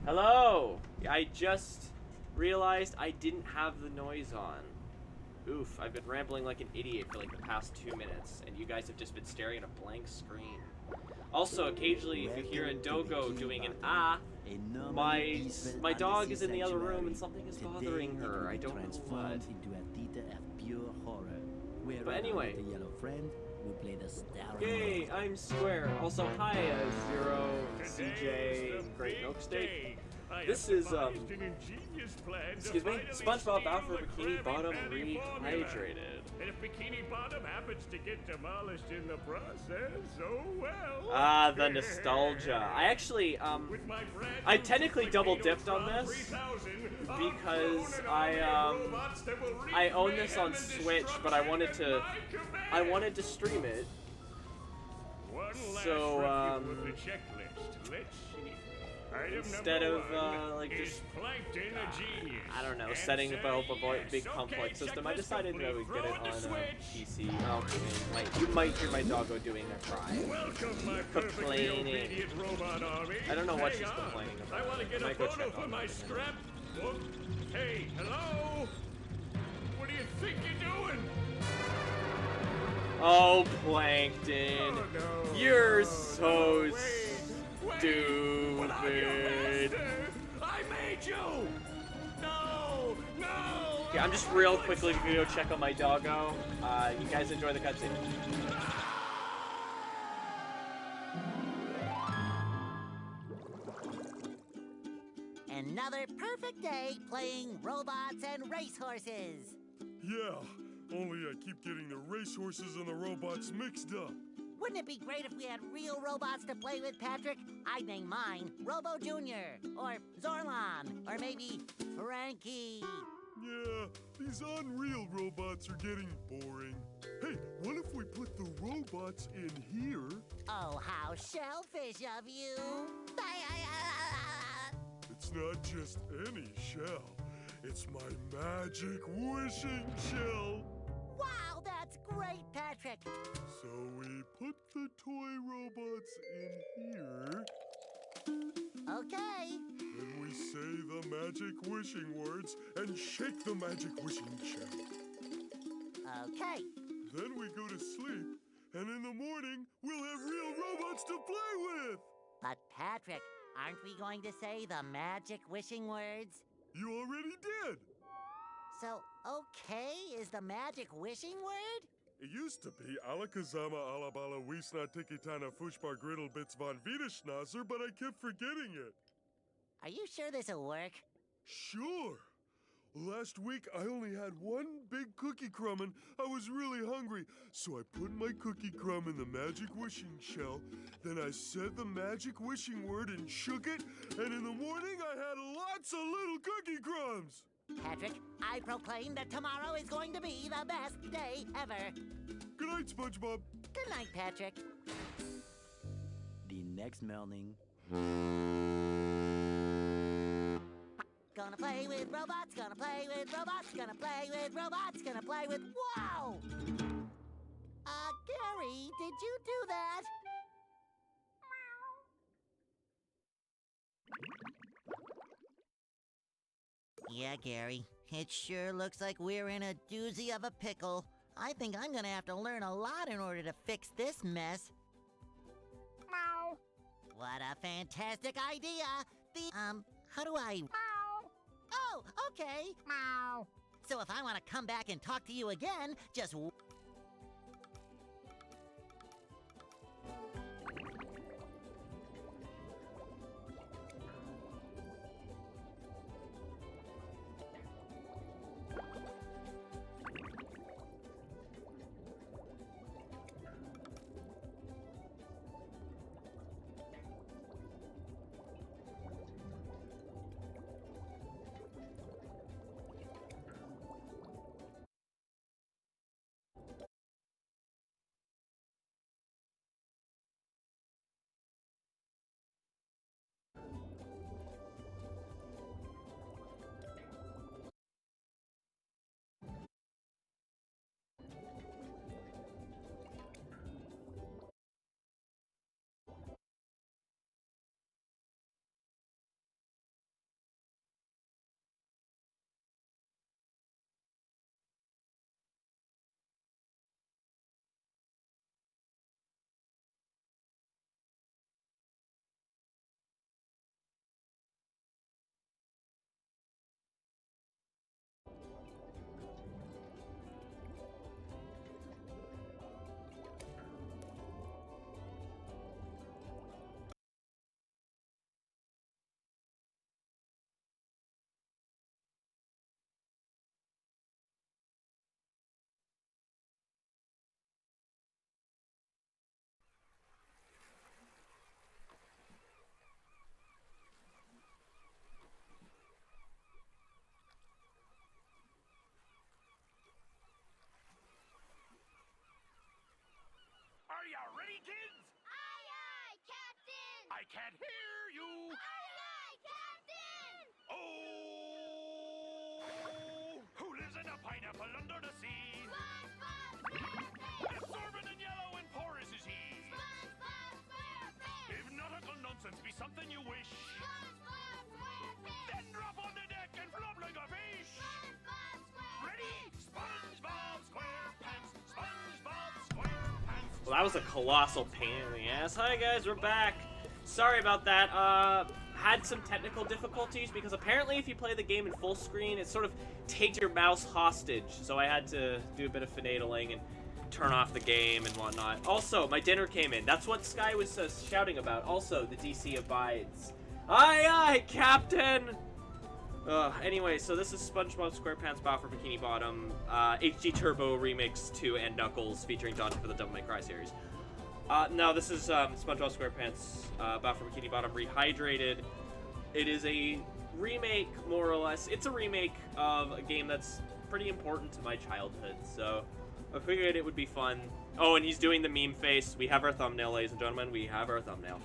Hello! I just realized I didn't have the noise on. Oof, I've been rambling like an idiot for like the past 2 minutes, and you guys have just been staring at a blank screen. Also, occasionally, if you hear a dogo doing an my dog is in the other room and something is bothering her. I don't know what. But anyway. Hey, I'm Square. Also, hi, Zero, CJ, Great Milk Steak. This is, excuse me, Spongebob out for Bikini Bottom Rehydrated. And if Bikini Bottom happens to get demolished in the process, oh well. Ah, the nostalgia. I actually, I technically double dipped on this because I own this on Switch, but I wanted to stream it. So, instead of, like, just, I don't know, setting up a big complex system, I decided that I would get it on PC. Oh, you might hear my doggo doing a cry. Complaining. I don't know what she's complaining about. I want to get a photo for my scrapbook. Hey, hello? What do you think you're doing? Oh, Plankton. Oh, no. You're so stupid. I made you! No! No! Okay, I'm just real quickly gonna go check on my doggo. You guys enjoy the cutscene. Another perfect day playing robots and racehorses. Yeah, only I keep getting the racehorses and the robots mixed up. Wouldn't it be great if we had real robots to play with, Patrick? I'd name mine Robo Jr. or Zorlon or maybe Frankie. Yeah, these unreal robots are getting boring. Hey, what if we put the robots in here? Oh, how shellfish of you. It's not just any shell. It's my magic wishing shell. Wow, that's great, Patrick. So we put the toy robots in here. Okay. Then we say the magic wishing words and shake the magic wishing shell. Okay. Then we go to sleep, and in the morning, we'll have real robots to play with. But Patrick, aren't we going to say the magic wishing words? You already did. So, okay is the magic wishing word? It used to be Alakazama Alabala Wiesna Tikitana Fushbar Griddle Bits von Wiederschnauzer, but I kept forgetting it. Are you sure this'll work? Sure. Last week, I only had one big cookie crumb and I was really hungry. So I put my cookie crumb in the magic wishing shell. Then I said the magic wishing word and shook it. And in the morning, I had lots of little cookie crumbs. Patrick, I proclaim that tomorrow is going to be the best day ever. Good night, Spongebob. Good night, Patrick. The next morning. Gonna play with robots, gonna play with robots, gonna play with robots, gonna play with... Wow! Gary, did you do that? Yeah, Gary, it sure looks like we're in a doozy of a pickle. I think I'm gonna have to learn a lot in order to fix this mess. Meow. What a fantastic idea! How do I... Meow. Oh, okay. Meow. So if I want to come back and talk to you again, just... pineapple under the sea. Absorbent and yellow and porous is he. If nautical nonsense be something you wish, then drop on the deck and flop like a fish. Ready? SpongeBob SquarePants. SpongeBob SquarePants. Well, that was a colossal pain in the ass. Hi guys, we're back. Sorry about that. Had some technical difficulties because apparently if you play the game in full screen, it sort of takes your mouse hostage. So I had to do a bit of finagling and turn off the game and whatnot. Also, my dinner came in. That's what Sky was shouting about. Also, the DC abides. Aye, aye, Captain! Anyway, so this is SpongeBob SquarePants Battle for Bikini Bottom, HD Turbo Remix 2 and Knuckles featuring Dante for the Devil May Cry series. No, this is SpongeBob SquarePants Battle for Bikini Bottom Rehydrated. It is a remake, more or less. It's a remake of a game that's pretty important to my childhood, so I figured it would be fun. Oh, and he's doing the meme face. We have our thumbnail, ladies and gentlemen. We have our thumbnail.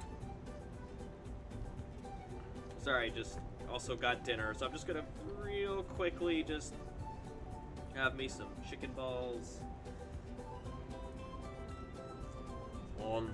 Sorry, just also got dinner, so I'm just gonna real quickly just have me some chicken balls. On.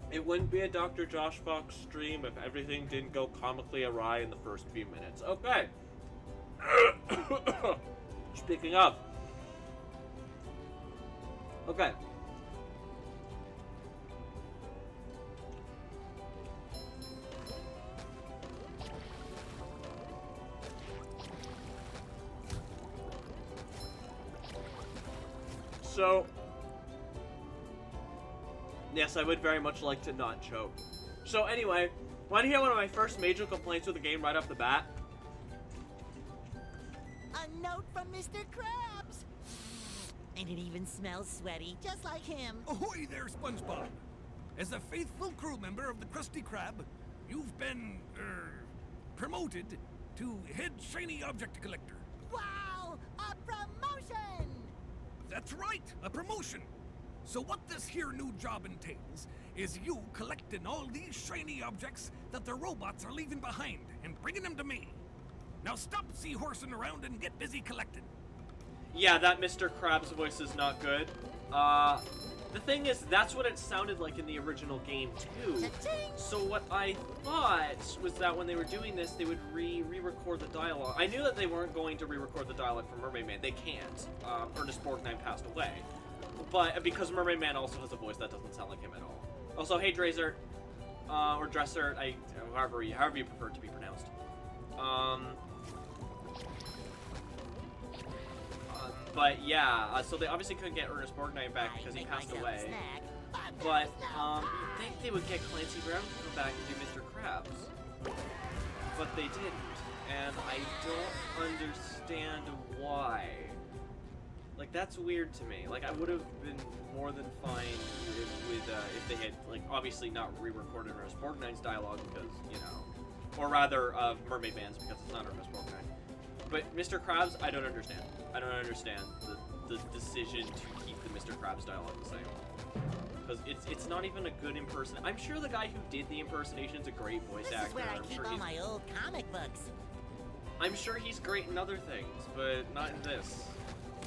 It wouldn't be a Dr. Josh Fox stream if everything didn't go comically awry in the first few minutes. Okay. Speaking of. Okay. So, yes, I would very much like to not choke. So anyway, want to hear one of my first major complaints with the game right off the bat? A note from Mr. Krabs! And it even smells sweaty, just like him. Ahoy there, SpongeBob! As a faithful crew member of the Krusty Krab, you've been, promoted to head shiny object collector. Wow! A promotion! That's right, a promotion! So what this here new job entails is you collecting all these shiny objects that the robots are leaving behind and bringing them to me. Now stop seahorsing around and get busy collecting. Yeah, that Mr. Krabs voice is not good. The thing is, that's what it sounded like in the original game, too. So what I thought was that when they were doing this, they would re-record the dialogue. I knew that they weren't going to re-record the dialogue from Mermaid Man. They can't. Ernest Borgnine passed away. But because Mermaid Man also has a voice that doesn't sound like him at all. Also, hey Drazer, or Dresser, however you prefer it to be pronounced. But yeah, so they obviously couldn't get Ernest Borgnine back because he passed away. But you'd think they would get Clancy Brown to come back and do Mr. Krabs. But they didn't, and I don't understand why. Like, that's weird to me. Like, I would have been more than fine if they had, like, obviously not re-recorded Ernest Borgnine's dialogue because, you know, or rather, Mermaid Man's because it's not Ernest Borgnine. But Mr. Krabs, I don't understand. I don't understand the decision to keep the Mr. Krabs dialogue the same. Because it's not even a good impersonation. I'm sure the guy who did the impersonation is a great voice actor. This is where I keep all my old comic books. I'm sure he's great in other things, but not in this.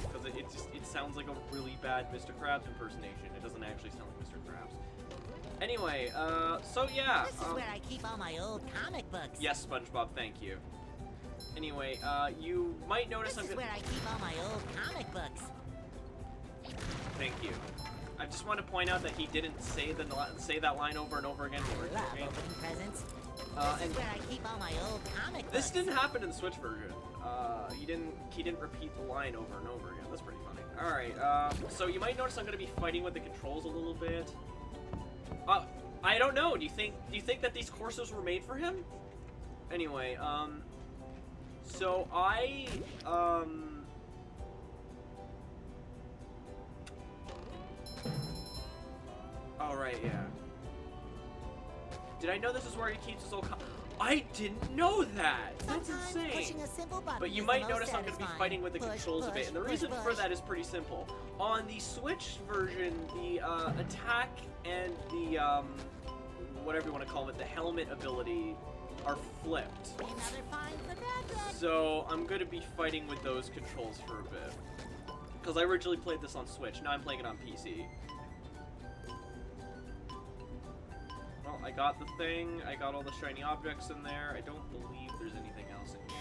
Because it sounds like a really bad Mr. Krabs impersonation. It doesn't actually sound like Mr. Krabs. Anyway, so yeah. This is where I keep all my old comic books. Yes, SpongeBob, thank you. Anyway, you might notice This is where I keep all my old comic books. Thank you. I just want to point out that he didn't say that line over and over again. Love opening presents. This And is where I keep all my old comic books. this didn't happen in the Switch version. He didn't repeat the line over and over again. That's pretty funny. All right. So you might notice I'm going to be fighting with the controls a little bit. I don't know. Do you think that these courses were made for him? Anyway, so I all right, yeah. Did I know this is where he keeps his old I didn't know that. That's Sometimes insane. pushing a simple button But you is might the most notice I'm going to be satisfying. fighting with the Push, controls a bit, push, and the push, reason for push. that is pretty simple. On the Switch version, the attack and the whatever you want to call it, the helmet ability are flipped. Another find for Patrick. So I'm going to be fighting with those controls for a bit. Because I originally played this on Switch, now I'm playing it on PC. Well, I got the thing, I got all the shiny objects in there. I don't believe there's anything else in here.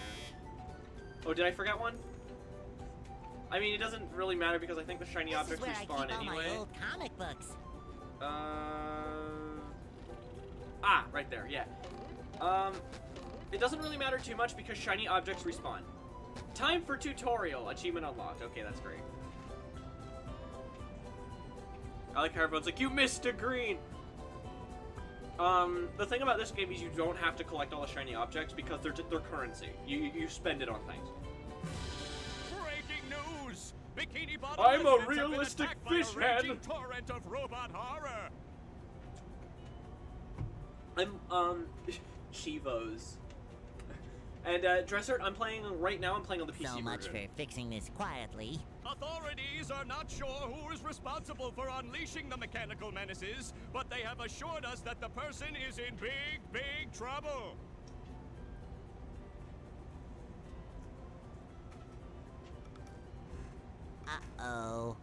Oh, did I forget one? I mean, it doesn't really matter because I think the shiny This is objects where I respawn keep all anyway. my old comic books. Right there, yeah. It doesn't really matter too much because shiny objects respawn. Time for tutorial. Achievement unlocked. Okay, that's great. I like how everyone's like, you missed a green! The thing about this game is you don't have to collect all the shiny objects because they're currency. You spend it on things. Breaking news! Bikini Bottom I'm a residents have been realistic attacked by a fish head. raging torrent of robot horror. I'm, Chivos. And, Dressert, I'm playing on the PC So much version. for fixing this quietly. Authorities are not sure who is responsible for unleashing the mechanical menaces, but they have assured us that the person is in big, big trouble. Uh-oh.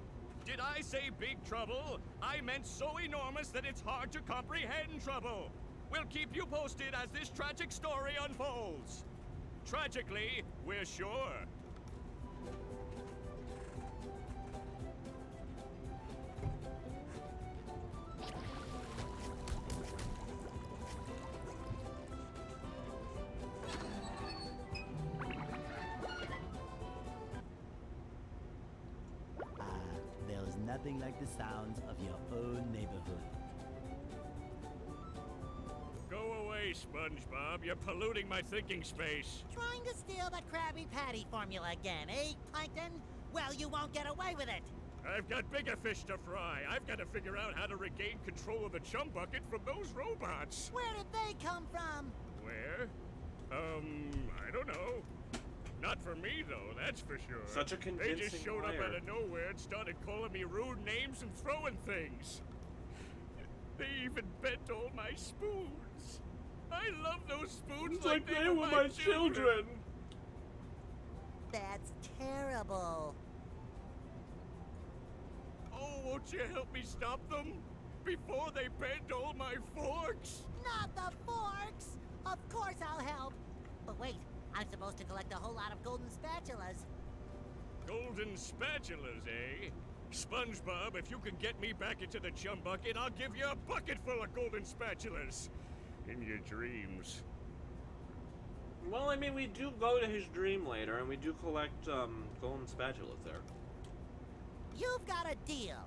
Did I say big trouble? I meant so enormous that it's hard to comprehend trouble. We'll keep you posted as this tragic story unfolds. Tragically, we're sure. There is nothing like the sounds of your own neighborhood. Go away, Spongebob. You're polluting my thinking space. Trying to steal the Krabby Patty formula again, eh, Plankton? Well, you won't get away with it. I've got bigger fish to fry. I've got to figure out how to regain control of the chum bucket from those robots. Where did they come from? Where? I don't know. Not for me, though, that's for sure. Such a They convincing just showed up liar. out of nowhere and started calling me rude names and throwing things. They even bent all my spoons. I love those spoons It's like they were my children. That's terrible. Oh, won't you help me stop them? Before they bend all my forks? Not the forks! Of course I'll help. But wait, I'm supposed to collect a whole lot of golden spatulas. Golden spatulas, eh? SpongeBob, if you can get me back into the chum bucket, I'll give you a bucket full of golden spatulas. In your dreams. Well, I mean, we do go to his dream later, and we do collect, golden spatulas there. You've got a deal.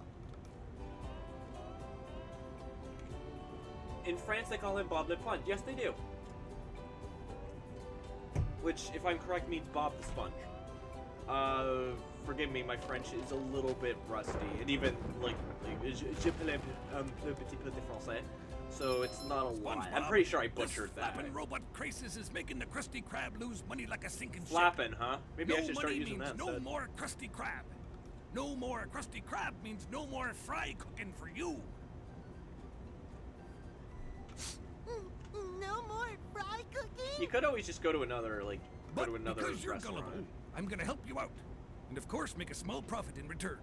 In France, they call him Bob the Sponge. Yes, they do. Which, if I'm correct, means Bob the Sponge. Forgive me, my French is a little bit rusty, and even, like je parle un petit peu de français, so it's not a lot. I'm pretty sure I butchered this that. Flappin' robot crisis is making the Krusty Krab lose money like a sinking ship. Flappin', huh? Maybe No I should start money using means that no instead. more Krusty Krab. No more Krusty Krab means no more fry cooking for you. No more fry cooking? You could always just go to another, like, But go to another because you're restaurant. gullible, I'm gonna help you out. And of course make a small profit in return.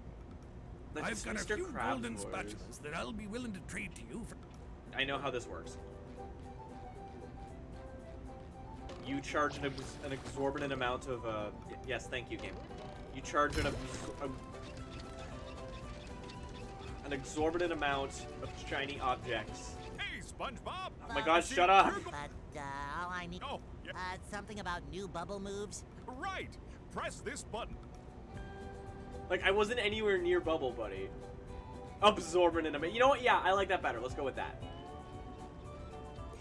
That's I've got Mr. a few Krabs golden voice. spatulas that I'll be willing to trade to you for... I know how this works. You charge an exorbitant amount of, yes, thank you, game. You charge an exorbitant amount of shiny objects. Hey, SpongeBob! Oh my god, shut up! But, all I need... Oh, yeah. Something about new bubble moves? Right! Press this button. Like, I wasn't anywhere near Bubble Buddy. Absorbent in a minute. You know what? Yeah, I like that better. Let's go with that.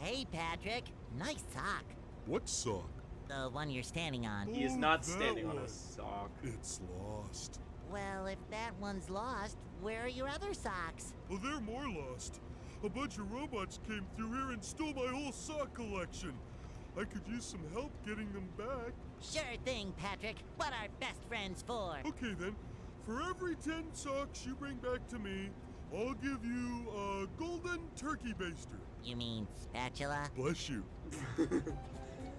Hey, Patrick. Nice sock. What sock? The one you're standing on. He is Oh, not that standing on one. a sock. It's lost. Well, if that one's lost, where are your other socks? Well, they're more lost. A bunch of robots came through here and stole my whole sock collection. I could use some help getting them back. Sure thing, Patrick. What are best friends for? Okay then, for every 10 socks you bring back to me, I'll give you a golden turkey baster. You mean spatula? Bless you.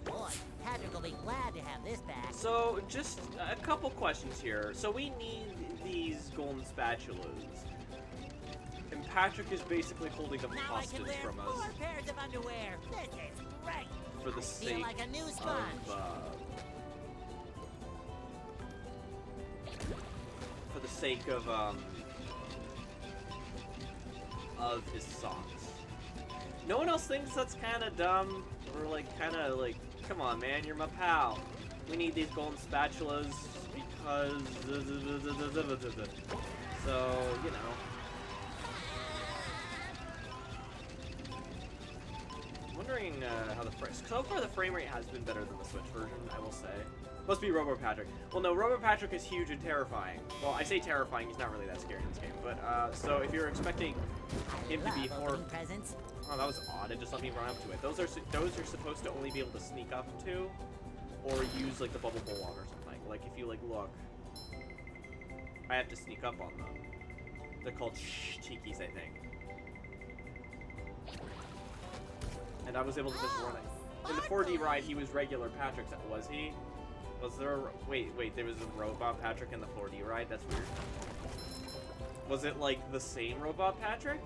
Boy, Patrick will be glad to have this back. So, just a couple questions here. So we need these golden spatulas. And Patrick is basically holding them Now I hostage can wear from 4 us pairs of underwear. This is great. for the I feel sake like a new sponge. for the sake of his socks. No one else thinks that's kind of dumb, or like kind of like, come on, man, you're my pal. We need these golden spatulas because so you know. Wondering how so far the frame rate has been better than the Switch version, I will say. Must be Robo Patrick. Well, no, Robo Patrick is huge and terrifying. Well, I say terrifying; he's not really that scary in this game. But so if you're expecting him to be more, presents. oh, that was odd. It just let me run up to it. Those are supposed to only be able to sneak up to, or use like the bubble bowl on or something. Like if you like look, I have to sneak up on them. They're called tikis, I think. And I was able to just run it. In the 4D ride, he was regular Patrick, was he? Was there a... Wait, there was a robot Patrick in the 4D ride? That's weird. Was it, like, the same robot Patrick?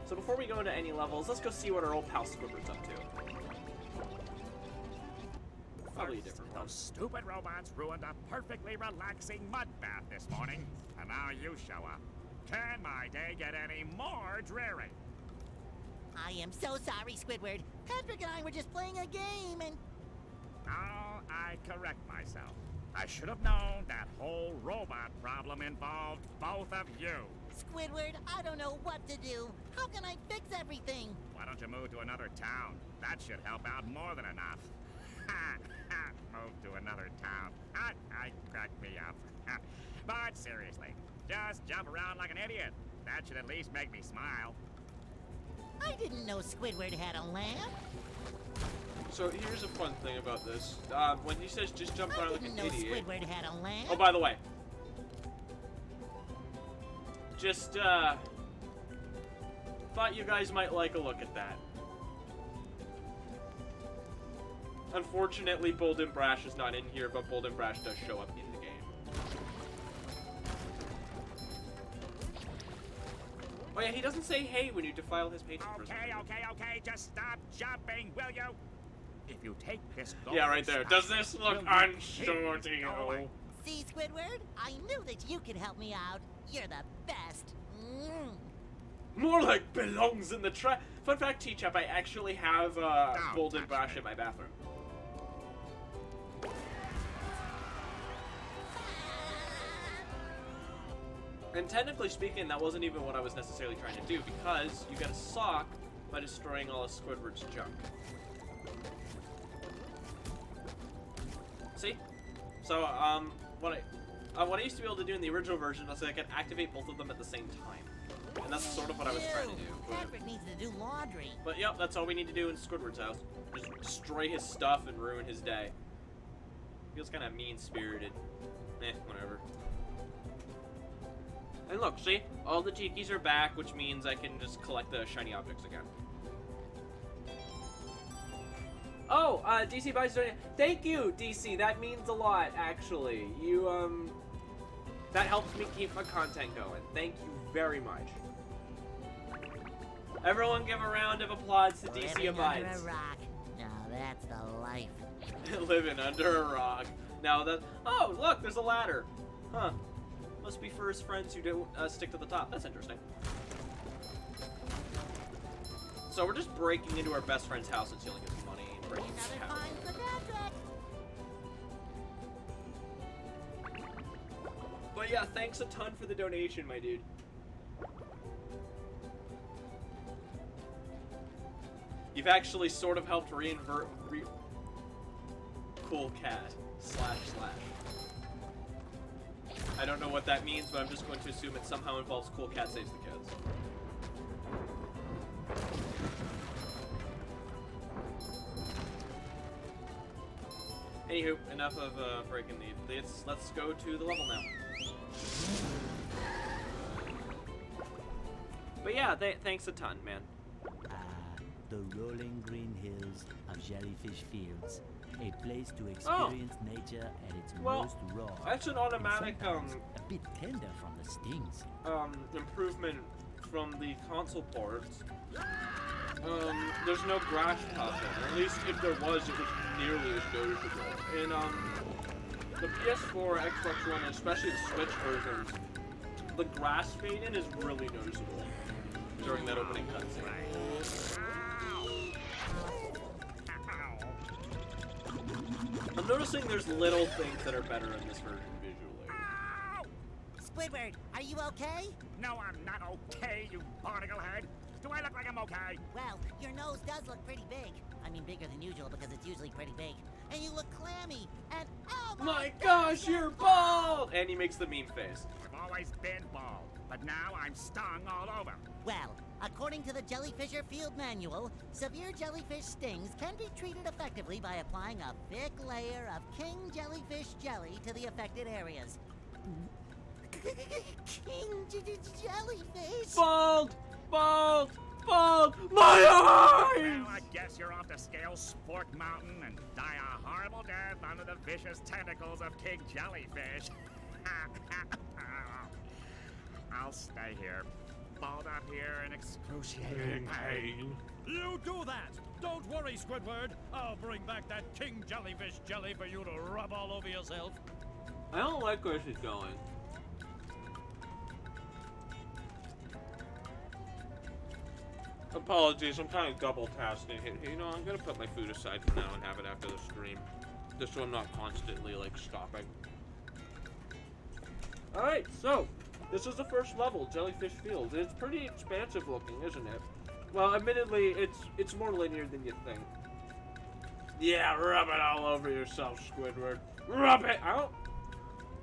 So before we go into any levels, let's go see what our old pal Squidward's up to. Probably a different one. Those stupid robots ruined a perfectly relaxing mud bath this morning, and now you show up. Can my day get any more dreary? I am so sorry, Squidward. Patrick and I were just playing a game and... Now I correct myself. I should have known that whole robot problem involved both of you. Squidward, I don't know what to do. How can I fix everything? Why don't you move to another town? That should help out more than enough. Move to another town. I cracked me up. But seriously, just jump around like an idiot. That should at least make me smile. I didn't know Squidward had a lamp. So here's a fun thing about this. When he says just jump around I like didn't an know idiot. Squidward had a lamp. Oh, by the way. Just, thought you guys might like a look at that. Unfortunately, Bold and Brash is not in here, but Bold and Brash does show up in the game. Oh yeah, he doesn't say hey when you defile his patron. Okay, just stop jumping, will you? If you take this Yeah, right there. Does this look unsure to you? See, Squidward? I knew that you could help me out. You're the best. More like belongs in the trash. Fun fact, T-Chap, I actually have Bold and Brash in my bathroom. And technically speaking, that wasn't even what I was necessarily trying to do, because you get a sock by destroying all of Squidward's junk. See? So, what I used to be able to do in the original version was I could activate both of them at the same time. And that's sort of what I was trying to do. Patrick needs to do laundry. But yep, that's all we need to do in Squidward's house. Just destroy his stuff and ruin his day. Feels kind of mean-spirited. Whatever. And look, see? All the tikis are back, which means I can just collect the shiny objects again. Oh, DC buys donated. Thank you, DC. That means a lot, actually. You, that helps me keep my content going. Thank you very much. Everyone give a round of applause to DC Living Abides. under a rock. Now that's the life. Living under a rock. Now that... Oh, look, there's a ladder. Huh. Must be for his friends who don't stick to the top. That's interesting. So we're just breaking into our best friend's house and stealing his money and breaking his Another house. fine for Patrick. But yeah, thanks a ton for the donation, my dude. You've actually sort of helped Cool Cat // I don't know what that means, but I'm just going to assume it somehow involves Cool Cat saves the kids. Anywho, enough of breaking the. Let's go to the level now. But yeah, thanks a ton, man. The rolling green hills of Jellyfish Fields. A place to experience nature at its most raw. That's an automatic, and sometimes a bit tender from the stings. Improvement from the console ports. There's no grass puffing. Or at least if there was, it was nearly as noticeable. In, the PS4, Xbox One, and especially the Switch versions, the grass fade-in is really noticeable during that opening cutscene. I'm noticing there's little things that are better in this version visually. Squidward, are you okay? No, I'm not okay, you barnacle head. Do I look like I'm okay? Well, your nose does look pretty big. I mean, bigger than usual because it's usually pretty big. And you look clammy. And oh My gosh, you're bald! And he makes the meme face. I've always been bald, but now I'm stung all over. Well, according to the Jellyfisher Field Manual, severe jellyfish stings can be treated effectively by applying a thick layer of king jellyfish jelly to the affected areas. Jellyfish? Bald! Bald! Bald! My eyes! Well, I guess you're off to scale Spork Mountain and die a horrible death under the vicious tentacles of King Jellyfish. I'll stay here, balled up here in excruciating pain. You do that! Don't worry, Squidward. I'll bring back that King Jellyfish jelly for you to rub all over yourself. I don't like where she's going. Apologies, I'm kind of double tasking. You know, I'm gonna put my food aside for now and have it after the stream. Just so I'm not constantly, like, stopping. Alright, so, this is the first level, Jellyfish Fields. It's pretty expansive looking, isn't it? Well, admittedly, it's more linear than you'd think. Yeah, rub it all over yourself, Squidward. Rub it out!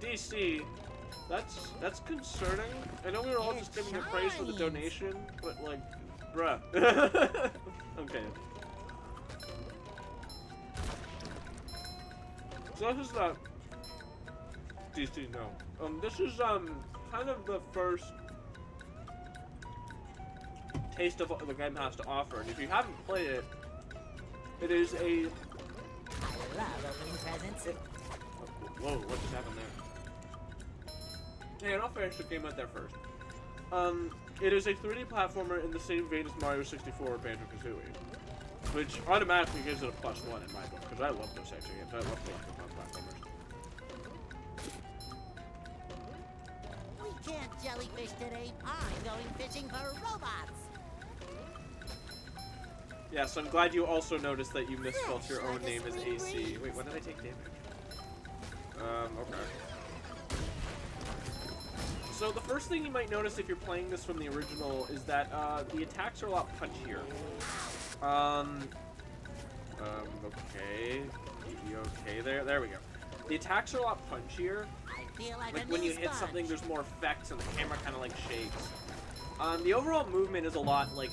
DC, that's concerning. I know we were all just giving you praise for the donation, but, like, bruh. Okay. So this is DC, no. This is kind of the first taste of what the game has to offer, and if you haven't played it, it is a. I love opening presents. Whoa, what just happened there? Hey, I'll finish the game out there first. It is a 3D platformer in the same vein as Mario 64 or Banjo-Kazooie, which automatically gives it a +1 in my book, because I love those types of games. I love platformers. We can't jellyfish today. I'm going fishing for robots. Yes, I'm glad you also noticed that you misspelled your own name as AC. Wait, when did I take damage? Okay. So the first thing you might notice if you're playing this from the original is that the attacks are a lot punchier. Okay. Okay, there we go. The attacks are a lot punchier. I feel like When you hit something, there's more effects and the camera kind of like shakes. The overall movement is a lot like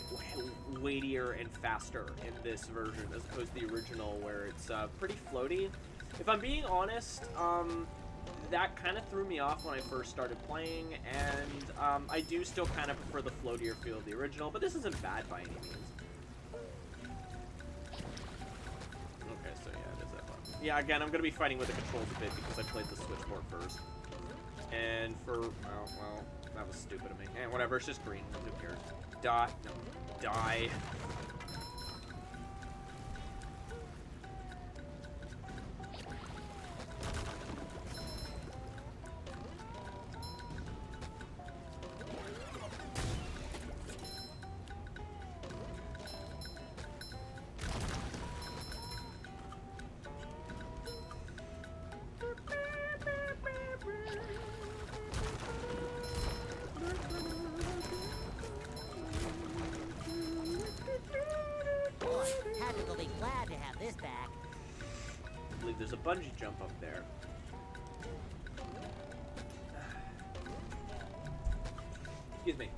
weightier and faster in this version as opposed to the original where it's pretty floaty. If I'm being honest, that kind of threw me off when I first started playing, and I do still kind of prefer the floatier feel of the original, but this isn't bad by any means. Okay, so yeah, it is that button. Yeah, again, I'm going to be fighting with the controls a bit because I played the Switch port first. And for, well, that was stupid of me. And whatever, it's just green, who cares? Die. No, die. There's a bungee jump up there. Excuse me.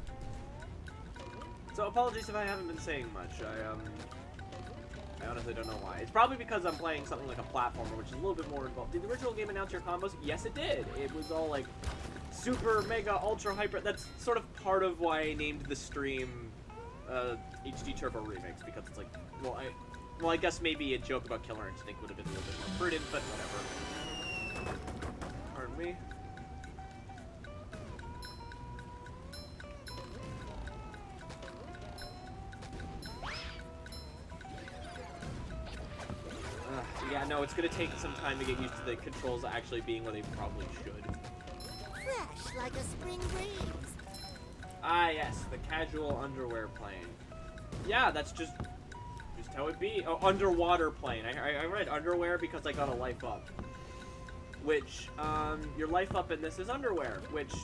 So apologies if I haven't been saying much. I honestly don't know why. It's probably because I'm playing something like a platformer, which is a little bit more involved. Did the original game announce your combos? Yes, it did. It was all like super, mega, ultra, hyper. That's sort of part of why I named the stream HD Turbo Remix, because it's like, well, I guess maybe a joke about Killer Instinct would have been a little bit more prudent, but whatever. Pardon me. Yeah, no, it's gonna take some time to get used to the controls actually being where they probably should. Fresh like a spring breeze. Ah, yes, the casual underwear plane. Yeah, that's just how it be. Oh, underwater plane. I read underwear because I got a life up. Which, your life up in this is underwear, which,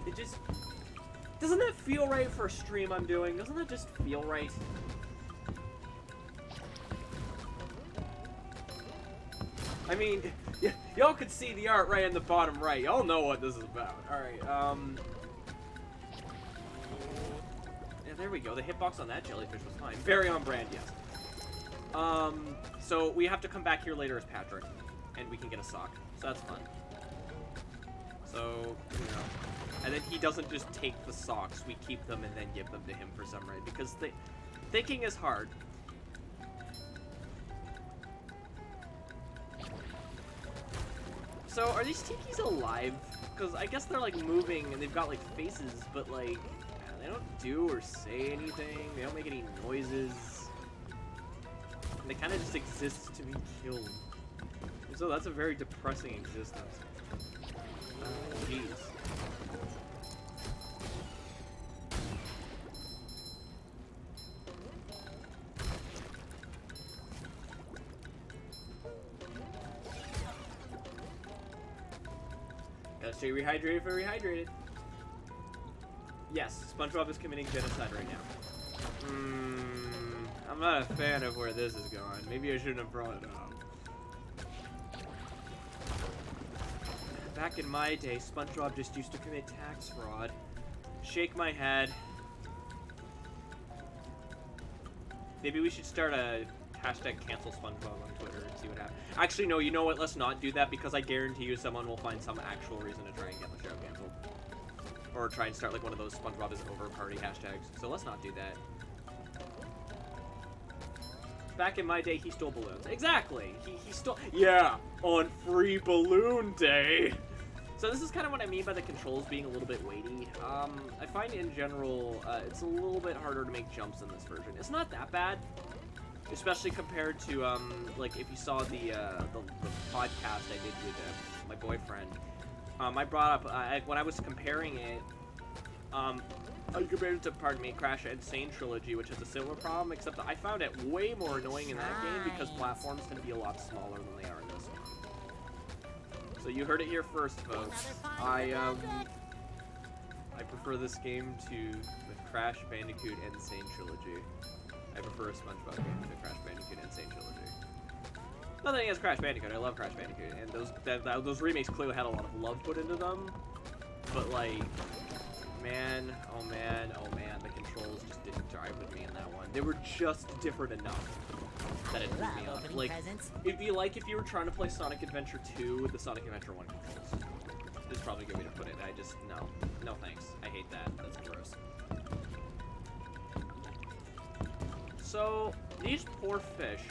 it just... Doesn't that feel right for a stream I'm doing? Doesn't that just feel right? I mean, y'all could see the art right in the bottom right. Y'all know what this is about. Alright, yeah, there we go. The hitbox on that jellyfish was fine. Very on brand, yes. So we have to come back here later as Patrick, and we can get a sock. So that's fun. So, you know. And then he doesn't just take the socks. We keep them and then give them to him for some reason. Because thinking is hard. So, are these tikis alive? Because I guess they're, like, moving, and they've got, like, faces, but, like, they don't do or say anything. They don't make any noises. And they kind of just exist to be killed. So that's a very depressing existence. Jeez. Gotta stay rehydrated for rehydrated. Yes, SpongeBob is committing genocide right now. I'm not a fan of where this is going. Maybe I shouldn't have brought it up. Back in my day, SpongeBob just used to commit tax fraud. Shake my head. Maybe we should start a hashtag cancel SpongeBob on Twitter and see what happens. Actually, no, you know what? Let's not do that because I guarantee you someone will find some actual reason to try and get the show canceled. Or try and start like one of those SpongeBob is over party hashtags. So let's not do that. Back in my day, he stole balloons. Exactly! He stole... Yeah! On Free Balloon Day! So this is kind of what I mean by the controls being a little bit weighty. I find in general, it's a little bit harder to make jumps in this version. It's not that bad. Especially compared to, like, if you saw the podcast I did with my boyfriend. I brought up, when I was comparing it, I compared it to, pardon me, Crash Insane Trilogy, which has a similar problem, except that I found it way more annoying in that game because platforms tend to be a lot smaller than they are in this one. So you heard it here first, folks. I prefer this game to the Crash Bandicoot Insane Trilogy. I prefer a SpongeBob game to Crash Bandicoot Insane Trilogy. Nothing against Crash Bandicoot, I love Crash Bandicoot, and those remakes clearly had a lot of love put into them, but like, man, oh man, the controls just didn't drive with me in that one. They were just different enough that it threw me off. Like, it'd be like if you were trying to play Sonic Adventure 2 with the Sonic Adventure 1 controls. This is probably a good way to put it. I just, no thanks. I hate that. That's gross. So, these poor fish.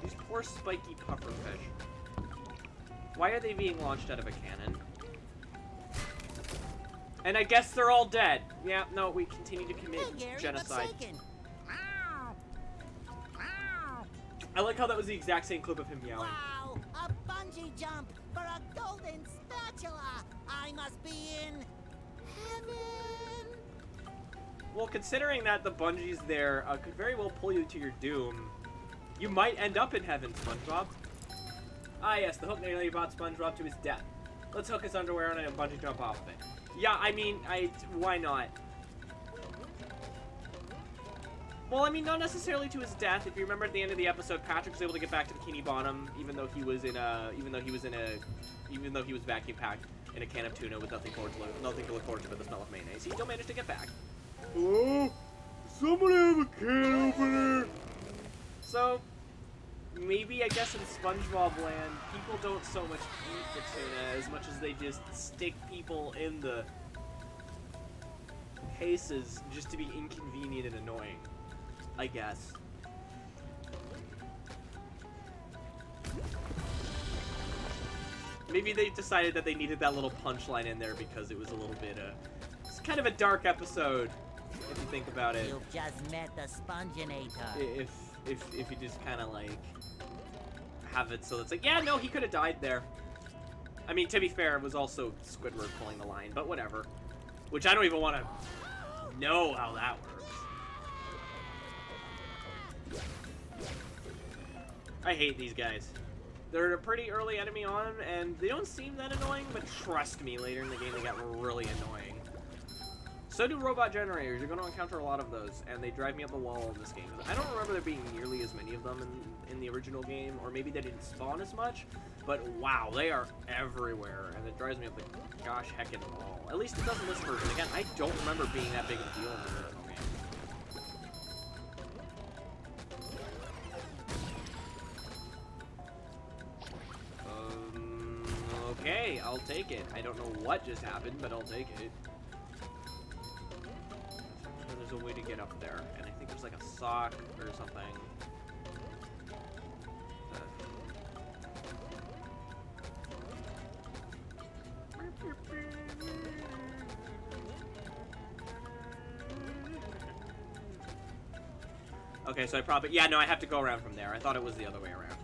These poor spiky puffer fish. Why are they being launched out of a cannon? And I guess they're all dead. Yeah, no, we continue to commit genocide. I like how that was the exact same clip of him yelling. Wow, a bungee jump for a golden spatula. I must be in heaven. Well, considering that the bungees there could very well pull you to your doom, you might end up in heaven, SpongeBob. Ah, yes, the hook nearly brought SpongeBob to his death. Let's hook his underwear on it and bungee jump off of it. Yeah, I mean, why not? Well, I mean, not necessarily to his death. If you remember at the end of the episode, Patrick was able to get back to Bikini Bottom, even though he was vacuum packed in a can of tuna with nothing to look forward to but the smell of mayonnaise. He still managed to get back. Oh, someone have a can opener. So, maybe, I guess in Spongebob land, people don't so much eat the tuna as much as they just stick people in the cases just to be inconvenient and annoying, I guess. Maybe they decided that they needed that little punchline in there because it was a little bit, it's kind of a dark episode, if you think about it. You've just met the Sponginator. If you just kind of, like, have it so it's like, yeah, no, he could have died there. I mean, to be fair, it was also Squidward pulling the line, but whatever. Which I don't even want to know how that works. I hate these guys. They're a pretty early enemy on, and they don't seem that annoying, but trust me, later in the game they got really annoying. So do robot generators. You're going to encounter a lot of those, and they drive me up the wall in this game. I don't remember there being nearly as many of them in the original game, or maybe they didn't spawn as much, but wow, they are everywhere, and it drives me up the gosh heckin' wall. At least it doesn't list version. Again, I don't remember being that big of a deal in the original game. Okay, I'll take it. I don't know what just happened, but I'll take it. There's a way to get up there, and I think there's like a sock or something. Okay, so I probably... Yeah, no, I have to go around from there. I thought it was the other way around.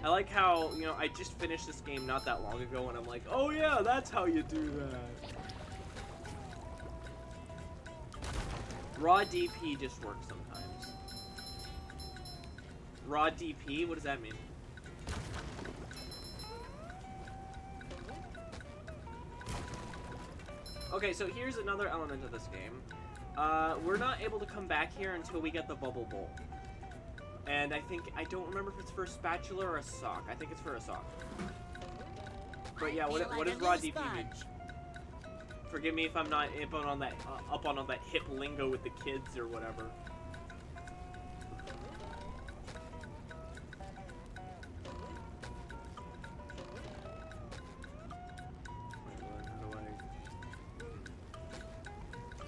I like how, you know, I just finished this game not that long ago, and I'm like, oh yeah, that's how you do that. Raw DP just works sometimes. Raw DP? What does that mean? Okay, so here's another element of this game. We're not able to come back here until we get the bubble bowl. And I don't remember if it's for a spatula or a sock. I think it's for a sock. But yeah, what does raw DP mean? Forgive me if I'm not up on that hip lingo with the kids or whatever.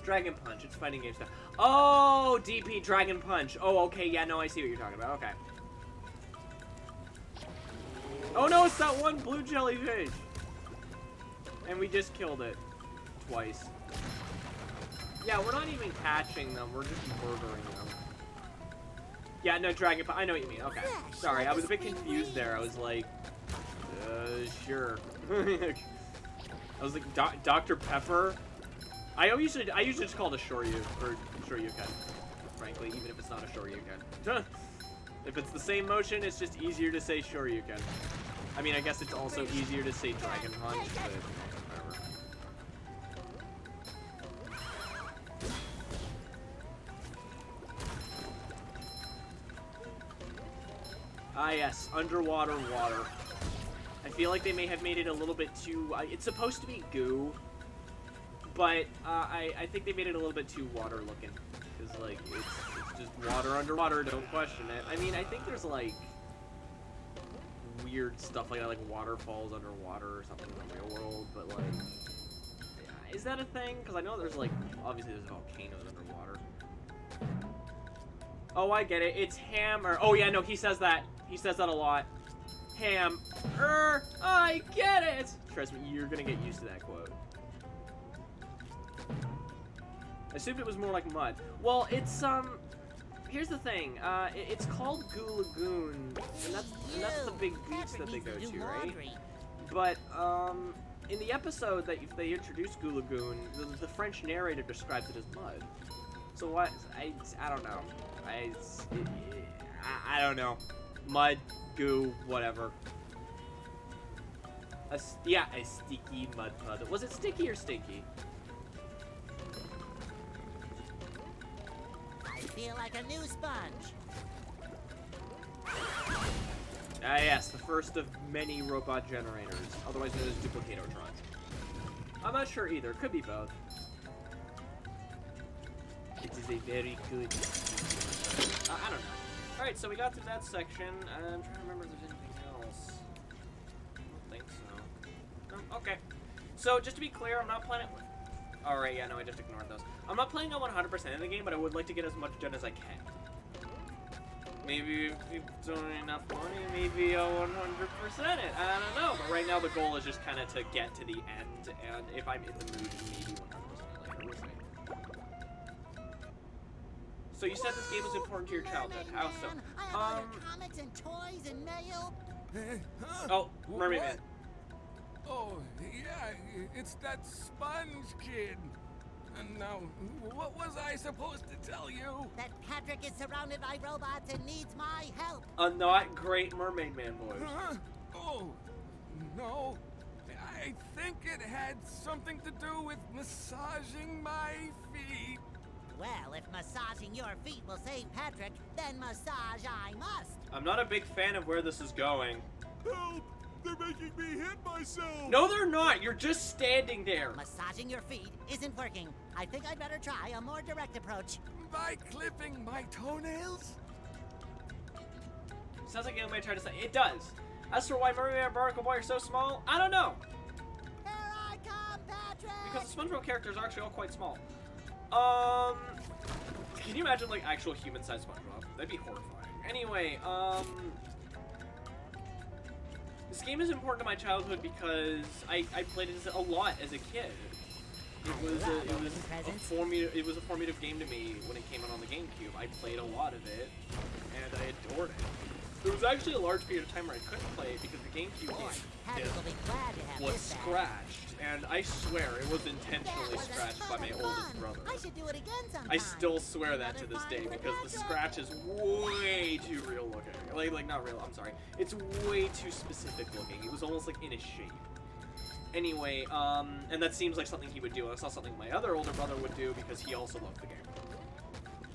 Dragon Punch, it's fighting game stuff. Oh, DP Dragon Punch. Oh, okay, yeah, no, I see what you're talking about. Okay. Oh no, it's that one blue jellyfish. And we just killed it. Twice. Yeah, we're not even catching them, we're just murdering them. Yeah, no, Dragon Punch, I know what you mean, okay. Sorry, I was a bit confused there, I was like, sure. I was like, Dr. Pepper? I usually just call it a Shoryu, or Shoryuken, frankly, even if it's not a Shoryuken. If it's the same motion, it's just easier to say Shoryuken. I mean, I guess it's also easier to say Dragon Punch, but whatever. Ah yes, underwater water. I feel like they may have made it a little bit too... it's supposed to be goo, but I think they made it a little bit too water looking. Because, like, it's just water underwater, don't question it. I mean, I think there's, like, weird stuff like that, like waterfalls underwater or something in the real world, but, like, is that a thing? Because I know there's, like, obviously there's volcanoes underwater. Oh, I get it. It's hammer. Oh, yeah, no, he says that. He says that a lot. I get it! Trust me, you're gonna get used to that quote. I assumed it was more like mud. Well, it's, here's the thing. It's called Goo Lagoon, and that's the big beach that they go to, right? But, in the episode that they introduced Goo Lagoon, the French narrator describes it as mud. So what? I don't know. I don't know. Mud, goo, whatever. A sticky mud puddle. Was it sticky or stinky? I feel like a new sponge. Ah yes, the first of many robot generators, otherwise known as duplicatotrons. I'm not sure either. Could be both. It is a very good. I don't know. Alright, so we got through that section. I'm trying to remember if there's anything else. I don't think so. No? Okay. So, just to be clear, I'm not planning... Alright, yeah, no, I just ignored those. I'm not playing on 100% of the game, but I would like to get as much done as I can. Maybe if you don't have enough money, maybe I'll 100% it. I don't know, but right now the goal is just kind of to get to the end, and if I'm in the mood, maybe 100% later. We'll see. So you said this game was important to your childhood. How so? I have comics and toys and mail. Oh, Mermaid Man. Oh, yeah, it's that sponge kid. And now, what was I supposed to tell you? That Patrick is surrounded by robots and needs my help. A not great Mermaid Man voice. Huh? Oh, no. I think it had something to do with massaging my feet. Well, if massaging your feet will save Patrick, then massage I must. I'm not a big fan of where this is going. Help! They're making me hit myself! No, they're not. You're just standing there. Massaging your feet isn't working. I think I'd better try a more direct approach. By clipping my toenails? Sounds like you may try to say it does. As for why Mermaid Man and Barnacle Boy are so small, I don't know. Here I come, Patrick! Because the SpongeBob characters are actually all quite small. Can you imagine like actual human-sized SpongeBob? That'd be horrifying. Anyway, this game is important to my childhood because I played it a lot as a kid. It was a formative game to me when it came out on the GameCube. I played a lot of it, and I adored it. There was actually a large period of time where I couldn't play it because the GameCube Patrick will be glad to have was this back. scratched, and I swear it was intentionally scratched by my oldest brother. I should do it again sometime. I still swear that to this day because the scratch is way too real looking. Like not real, I'm sorry. It's way too specific looking. It was almost like in a shape. Anyway, and that seems like something he would do. That's not something my other older brother would do because he also loved the game.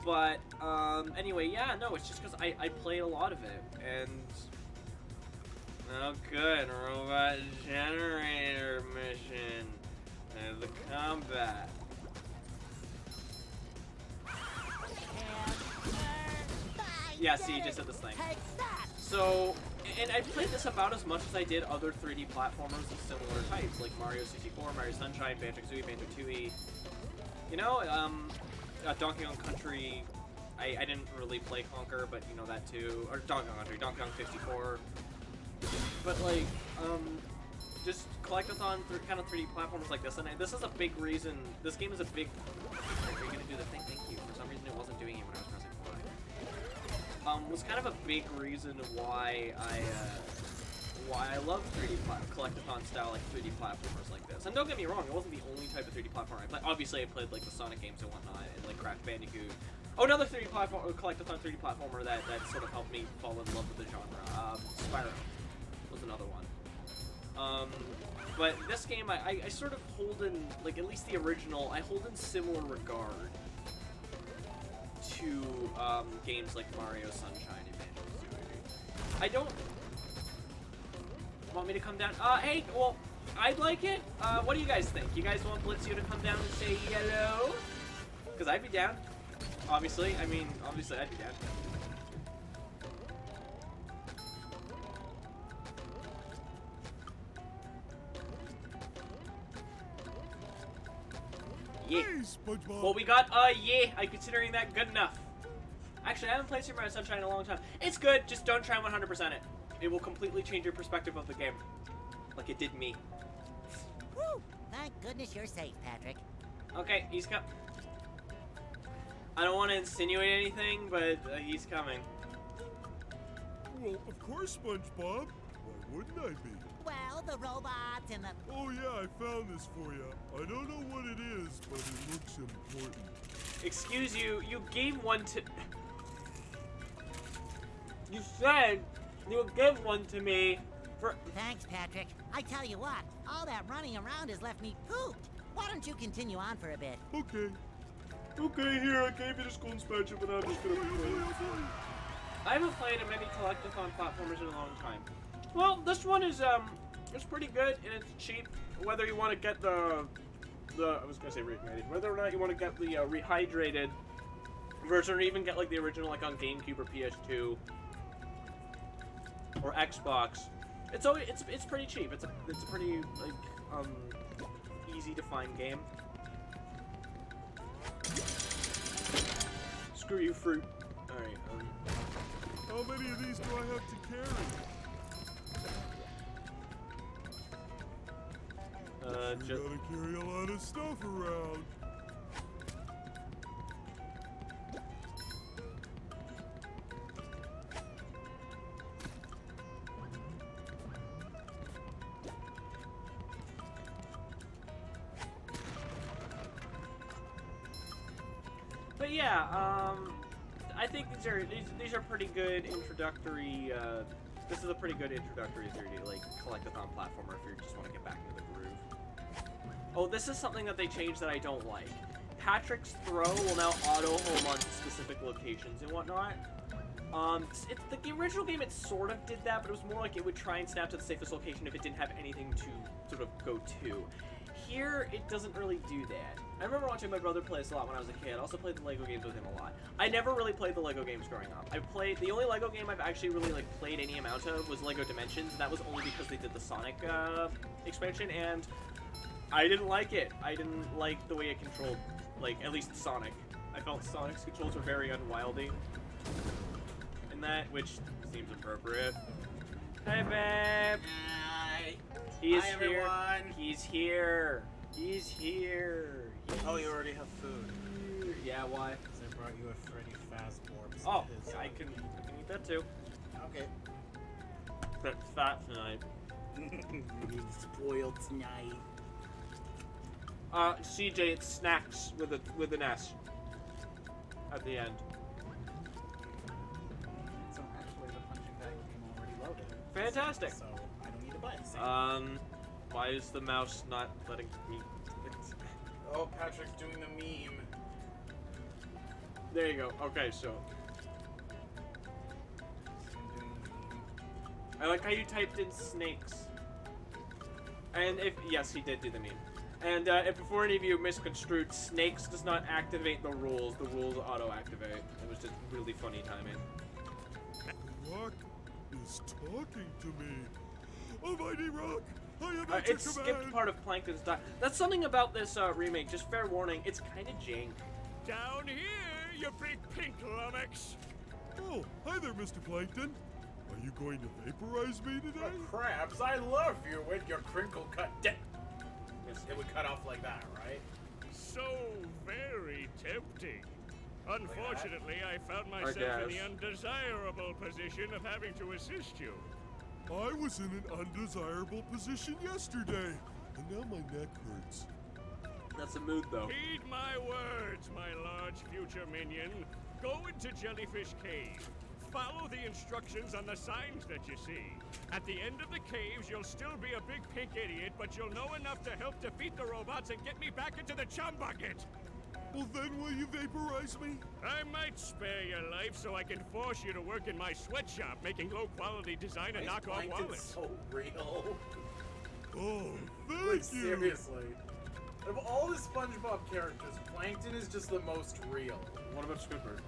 But, anyway, yeah, no, it's just because I played a lot of it, and... Oh, good, robot generator mission. The combat. Yeah, see, you just said this thing. So, and I played this about as much as I did other 3D platformers of similar types, like Mario 64, Mario Sunshine, Banjo-Kazooie, Banjo-Tooie. You know, Donkey Kong Country, I didn't really play Conker, but you know that too. Or Donkey Kong Country, Donkey Kong 54. But like, just collectathon kind of 3D platformers like this, and this is a big reason, this game is a big... Are you gonna do the thing? Thank you. For some reason it wasn't doing it when I was pressing Y. Was kind of a big reason why I love 3D collectathon style like 3D platformers like this. And don't get me wrong, it wasn't the only type of 3D platformer I played. Obviously, I played like the Sonic games and whatnot, and like Crash Bandicoot. Oh, another 3D platform, collectathon 3D platformer that sort of helped me fall in love with the genre. Spyro was another one. But this game, I sort of hold in, like at least the original, I hold in similar regard to games like Mario Sunshine and Banjo-Kazooie. I don't... Want me to come down? Hey, well, I'd like it. What do you guys think? You guys want Blitzio to come down and say hello? Because I'd be down. Obviously. I mean, obviously I'd be down. Yeah. Hey, SpongeBob! Well, we got, yeah. I'm considering that good enough. Actually, I haven't played Super Mario Sunshine in a long time. It's good. Just don't try 100% it. It will completely change your perspective of the game. Like it did me. Woo! Thank goodness you're safe, Patrick. Okay, he's come. I don't want to insinuate anything, but he's coming. Well, of course, SpongeBob. Why wouldn't I be? Well, the robots and the... Oh yeah, I found this for you. I don't know what it is, but it looks important. Excuse you, you gave one to... You said you would give one to me for... Thanks, Patrick. I tell you what, all that running around has left me pooped. Why don't you continue on for a bit? Okay. Okay, here, I gave you the school inspection, but I'm just gonna be playing. I haven't played many collectathon platformers in a long time. Well, this one is, it's pretty good, and it's cheap. Whether you want to get I was gonna say Rehydrated. Whether or not you want to get the Rehydrated version, or even get like the original like on GameCube or PS2 or Xbox. It's pretty cheap. It's a pretty like easy to find game. Screw you, fruit. All right. How many of these do I have to carry? Just Gotta carry a lot of stuff around. But yeah, I think these are pretty good introductory. This is a pretty good introductory 3D like collectathon platformer if you just want to get back into the groove. Oh, this is something that they changed that I don't like. Patrick's throw will now auto home on specific locations and whatnot. The original game it sort of did that, but it was more like it would try and snap to the safest location if it didn't have anything to sort of go to. Here, it doesn't really do that. I remember watching my brother play this a lot when I was a kid. I also played the Lego games with him a lot. I never really played the Lego games growing up. The only Lego game I've actually really like played any amount of was Lego Dimensions, and that was only because they did the Sonic expansion, and I didn't like it. I didn't like the way it controlled, like, at least Sonic. I felt Sonic's controls were very unwieldy in that, which seems appropriate. Hey, babe! Hi! He's Hi, here. everyone. He's here. He's here. Oh, you already have food. Yeah, why? Because I brought you a Freddy Fazbear. Oh, yeah, I can eat that too. Okay. That's fat tonight. You're spoiled tonight. CJ, it's snacks with an S at the end. So actually, the punching bag came already loaded. Fantastic. So I don't need to buy it. Why is the mouse not letting me? Oh, Patrick's doing the meme. There you go. Okay, so I'm doing the meme. I like how you typed in snakes. And yes, he did do the meme. And if before any of you misconstrued, snakes does not activate the rules. The rules auto-activate. It was just really funny timing. Rock is talking to me. Almighty Rock, I am at It your skipped command. part of Plankton's die. That's something about this remake. Just fair warning, it's kind of jank. Down here, you big pink lummox. Oh, hi there, Mr. Plankton. Are you going to vaporize me today? Crabs, I love you with your crinkle cut dick. Yes. It would cut off like that, right? So very tempting. Unfortunately, I found myself in the guess. undesirable position of having to assist you. I was in an undesirable position yesterday, and now my neck hurts. That's a mood, though. Heed my words, my large future minion. Go into Jellyfish Cave. Follow the instructions on the signs that you see. At the end of the caves, you'll still be a big pink idiot, but you'll know enough to help defeat the robots and get me back into the chum bucket. Well, then will you vaporize me? I might spare your life so I can force you to work in my sweatshop, making low-quality design and knockoff wallets. so real. Oh, thank Like, you. seriously. Of all the SpongeBob characters, Plankton is just the most real. What about Squidward?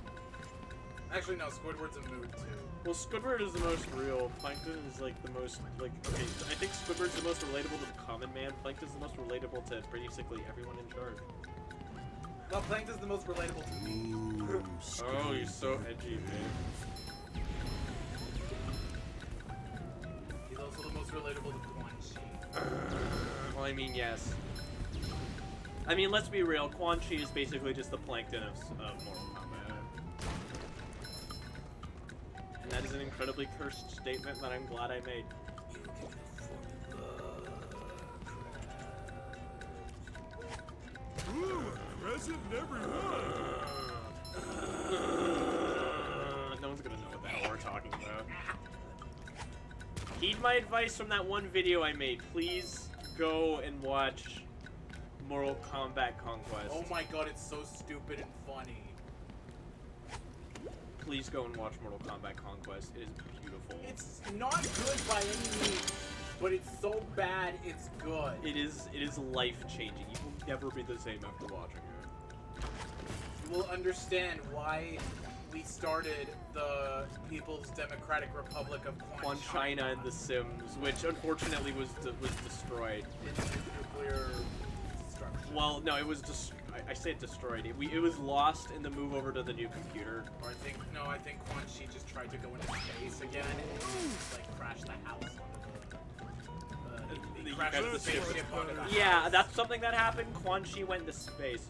Actually, no, Squidward's a mood, too. Well, Squidward is the most real. Plankton is like the most, like, okay, I think Squidward's the most relatable to the common man. Plankton's the most relatable to basically everyone in charge. No, Plankton's the most relatable to me. Oh, you're so edgy, man. He's also the most relatable to Quan Chi. Well, I mean, yes. I mean, let's be real. Quan Chi is basically just the Plankton of Mortal Kombat. And that is an incredibly cursed statement that I'm glad I made. Ooh, a present in every one. No one's gonna know what the hell we're talking about. Heed my advice from that one video I made. Please go and watch Mortal Kombat Conquest. Oh my god, it's so stupid and funny. Please go and watch Mortal Kombat Conquest. It is beautiful. It's not good by any means, but it's so bad it's good. It is life changing. You will never be the same after watching it. you will understand why we started the People's Democratic Republic of On China in The Sims, which unfortunately was destroyed. It's nuclear destruction. Well, no, it was I say it destroyed. It was lost in the move over to the new computer. Or I think Quan Chi just tried to go into space again and like crash the house onto he crashed the spaceship onto the Yeah, house. that's something that happened. Quan Chi went into space.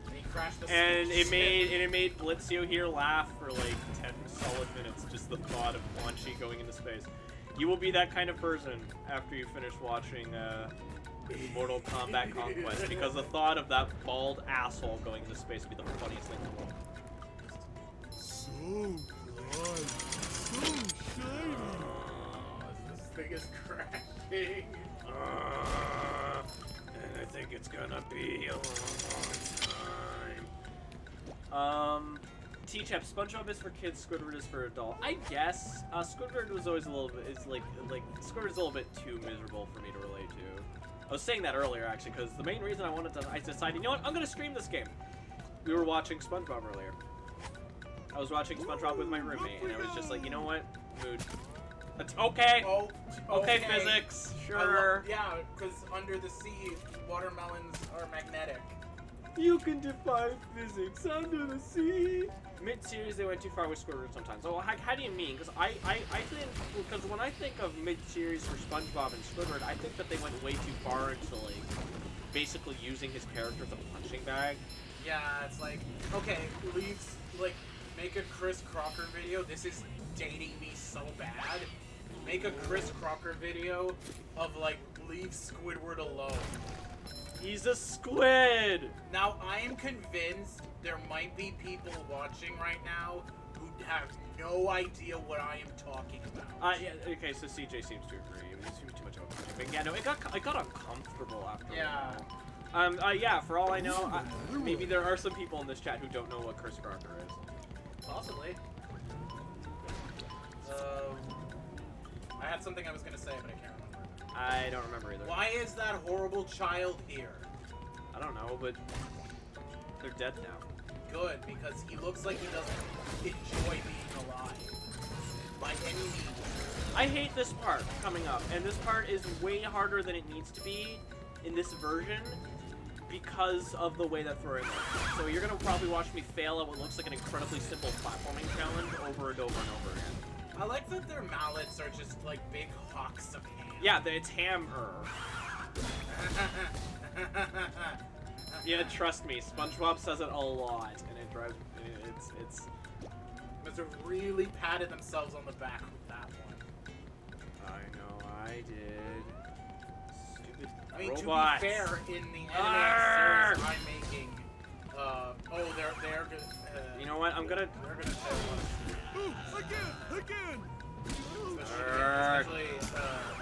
And he crashed the And spaceship. it made Blitzio here laugh for like 10 solid minutes, just the thought of Quan Chi going into space. You will be that kind of person after you finish watching Mortal Kombat Conquest, because the thought of that bald asshole going into space would be the funniest thing in the world. So bright, so shiny. This thing is crashing. And I think it's gonna be a long time. T-Chap, SpongeBob is for kids, Squidward is for adult. I guess Squidward was always a little bit Squidward's a little bit too miserable for me to relate to. I was saying that earlier actually, because the main reason I decided, you know what, I'm gonna stream this game. We were watching SpongeBob earlier. I was watching SpongeBob with my roommate, and I was just like, you know what, mood. It's okay. Oh, Okay, physics. Sure. Yeah, because under the sea, watermelons are magnetic. You can defy physics under the sea. Mid-series, they went too far with Squidward sometimes. Oh, how do you mean? Because I think, because when I think of mid-series for SpongeBob and Squidward, I think that they went way too far into, like, basically using his character as a punching bag. Yeah, it's like, okay, leaves, like, make a Chris Crocker video. This is dating me so bad. Make a Chris Crocker video of, like, leave Squidward alone. He's a squid! Now, I am convinced there might be people watching right now who have no idea what I am talking about. Yeah, okay, so CJ seems to agree. It seems too much of a punching bag. Yeah, no, it got uncomfortable after a while. Yeah, for all I know, maybe there are some people in this chat who don't know what Chris Crocker is. Possibly. I had something I was gonna say, but I can't remember. I don't remember either. Why is that horrible child here? I don't know, but they're dead now. Good, because he looks like he doesn't enjoy being alive. By any means. I hate this part coming up, and this part is way harder than it needs to be in this version because of the way that throwing works. So you're gonna probably watch me fail at what looks like an incredibly simple platforming challenge over and over and over again. I like that their mallets are just like big hawks of ham. Yeah, it's hammer. Yeah, trust me, SpongeBob says it a lot, and it drives. It's. Must have really patted themselves on the back with that one. I know I did. Stupid I mean, robots. to be fair, in the animated series I'm making, they're good. You know what? I'm gonna. They're gonna say one. Again! Especially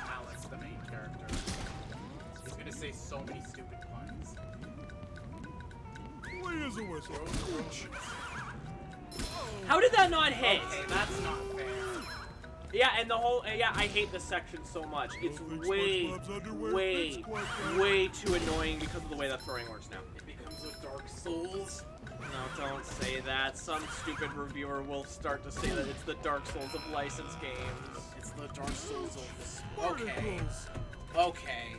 Alex, the main character. He's gonna say so many stupid puns. Why is a whistle? How did that not hit? Okay, that's not fair. Yeah, and the whole I hate this section so much. It's way too annoying because of the way that throwing works now. It becomes a Dark Souls. No, don't say that. Some stupid reviewer will start to say that it's the Dark Souls of licensed games. It's the Dark Souls of... Okay.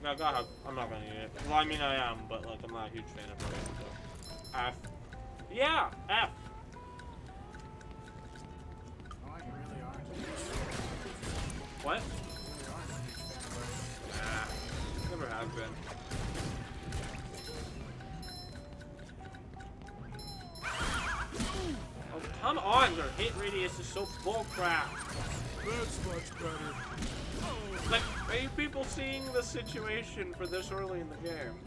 No, go ahead. I'm not gonna eat it. Well, I mean, I am, but like, I'm not a huge fan of it. So. F. Yeah, F. Oh, you really aren't. What? Nah, never have been. Oh, come on! Their hit radius is so bullcrap. That's much better. Like, are you people seeing the situation for this early in the game?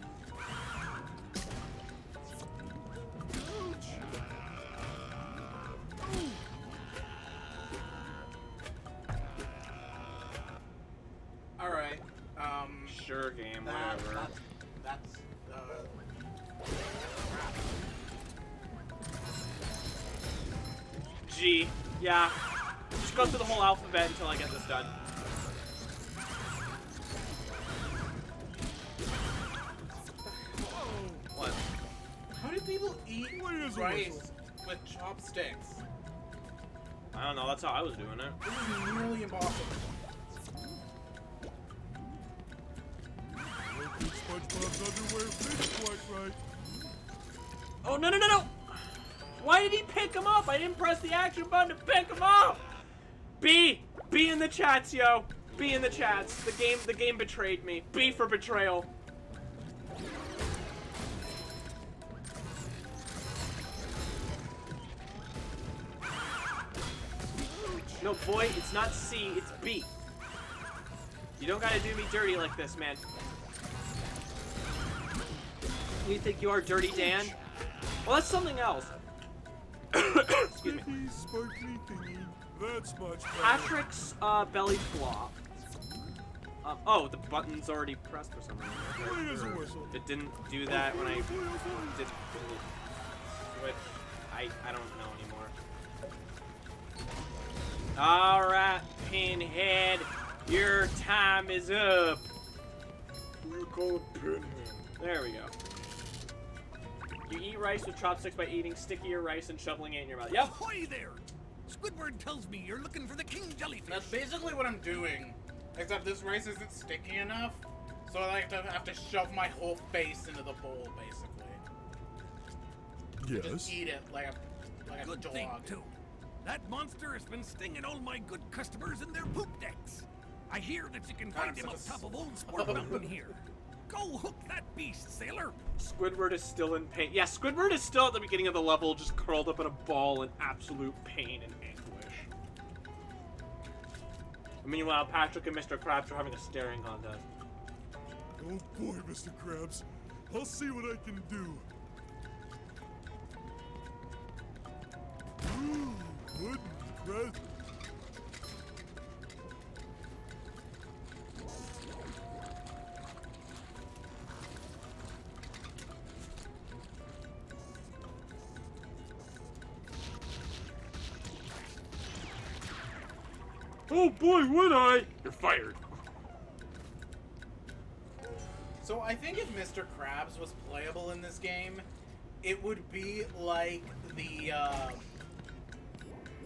Alright, Sure, game, whatever. That's G. Yeah. Just go through the whole alphabet until I get this done. do people eat What is a rice whistle? with chopsticks? I don't know. That's how I was doing it. This is nearly impossible. I don't think SpongeBob's underwear fits quite right. Oh, no, no, no, no! Why did he pick him up? I didn't press the action button to pick him up! B in the chats, yo! B in the chats. The game betrayed me. B for betrayal. No, boy, it's not C, it's B. You don't gotta do me dirty like this, man. You think you are Dirty Dan? Well, that's something else. Excuse me. Sticky, sparkly thingy. That's much better. Patrick's belly flop. Oh, the button's already pressed for some reason. Wait as a whistle. It didn't do that when I did switch. I don't know anymore. Alright, Pinhead, your time is up. We're called Pinhead. There we go. You eat rice with chopsticks by eating stickier rice and shoveling it in your mouth. Yep. Ahoy there! Squidward tells me you're looking for the king jellyfish. That's basically what I'm doing. Except this rice isn't sticky enough, so I have to shove my whole face into the bowl, basically. Yes. Just eat it like a Good dog. thing, too. That monster has been stinging all my good customers in their poop decks. I hear that you can God, find him I'm up such a top of Old Sport Mountain here. Go hook that beast, sailor. Squidward is still in pain. Yeah, Squidward is still at the beginning of the level, just curled up in a ball in absolute pain and anguish. Meanwhile, Patrick and Mr. Krabs are having a staring contest. Oh boy, Mr. Krabs. I'll see what I can do. Ooh, wooden present. Oh boy, would I! You're fired. So I think if Mr. Krabs was playable in this game, it would be like the,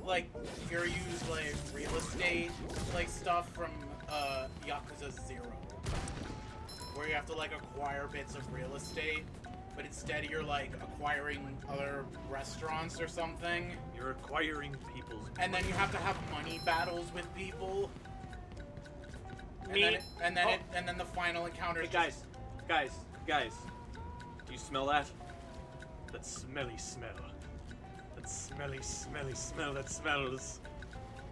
like, you're used, like, real estate, like, stuff from, Yakuza 0. Where you have to, like, acquire bits of real estate, but instead you're, like, acquiring other restaurants or something. You're acquiring people's. And then you have to have money battles with people. Me. And then the final encounter is Hey, guys. Do you smell that? That smelly smell. That smelly smell that smells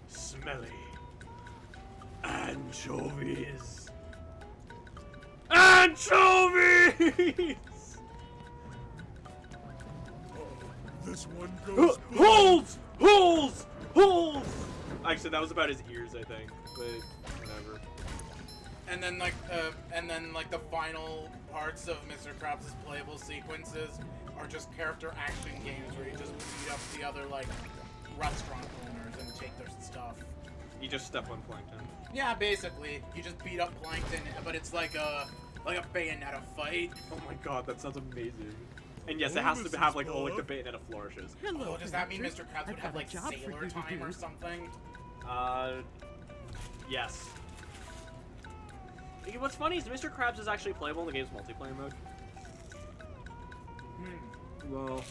smelly. Anchovies. Anchovies! This one goes. Holes! Holes! Holes! Actually, that was about his ears, I think. But whatever. And then like the final parts of Mr. Krabs' playable sequences are just character action games where you just beat up the other like restaurant owners and take their stuff. You just step on Plankton. Yeah, basically, you just beat up Plankton, but it's like a Bayonetta fight. Oh my god, that sounds amazing. And yes, Oh, it has to have like Mrs. all like the Bob. Bayonetta flourishes. Oh, does that mean Mr. Krabs would I've have got a like job for sailor you to time do. or something? Yes. What's funny is Mr. Krabs is actually playable in the game's multiplayer mode. Well,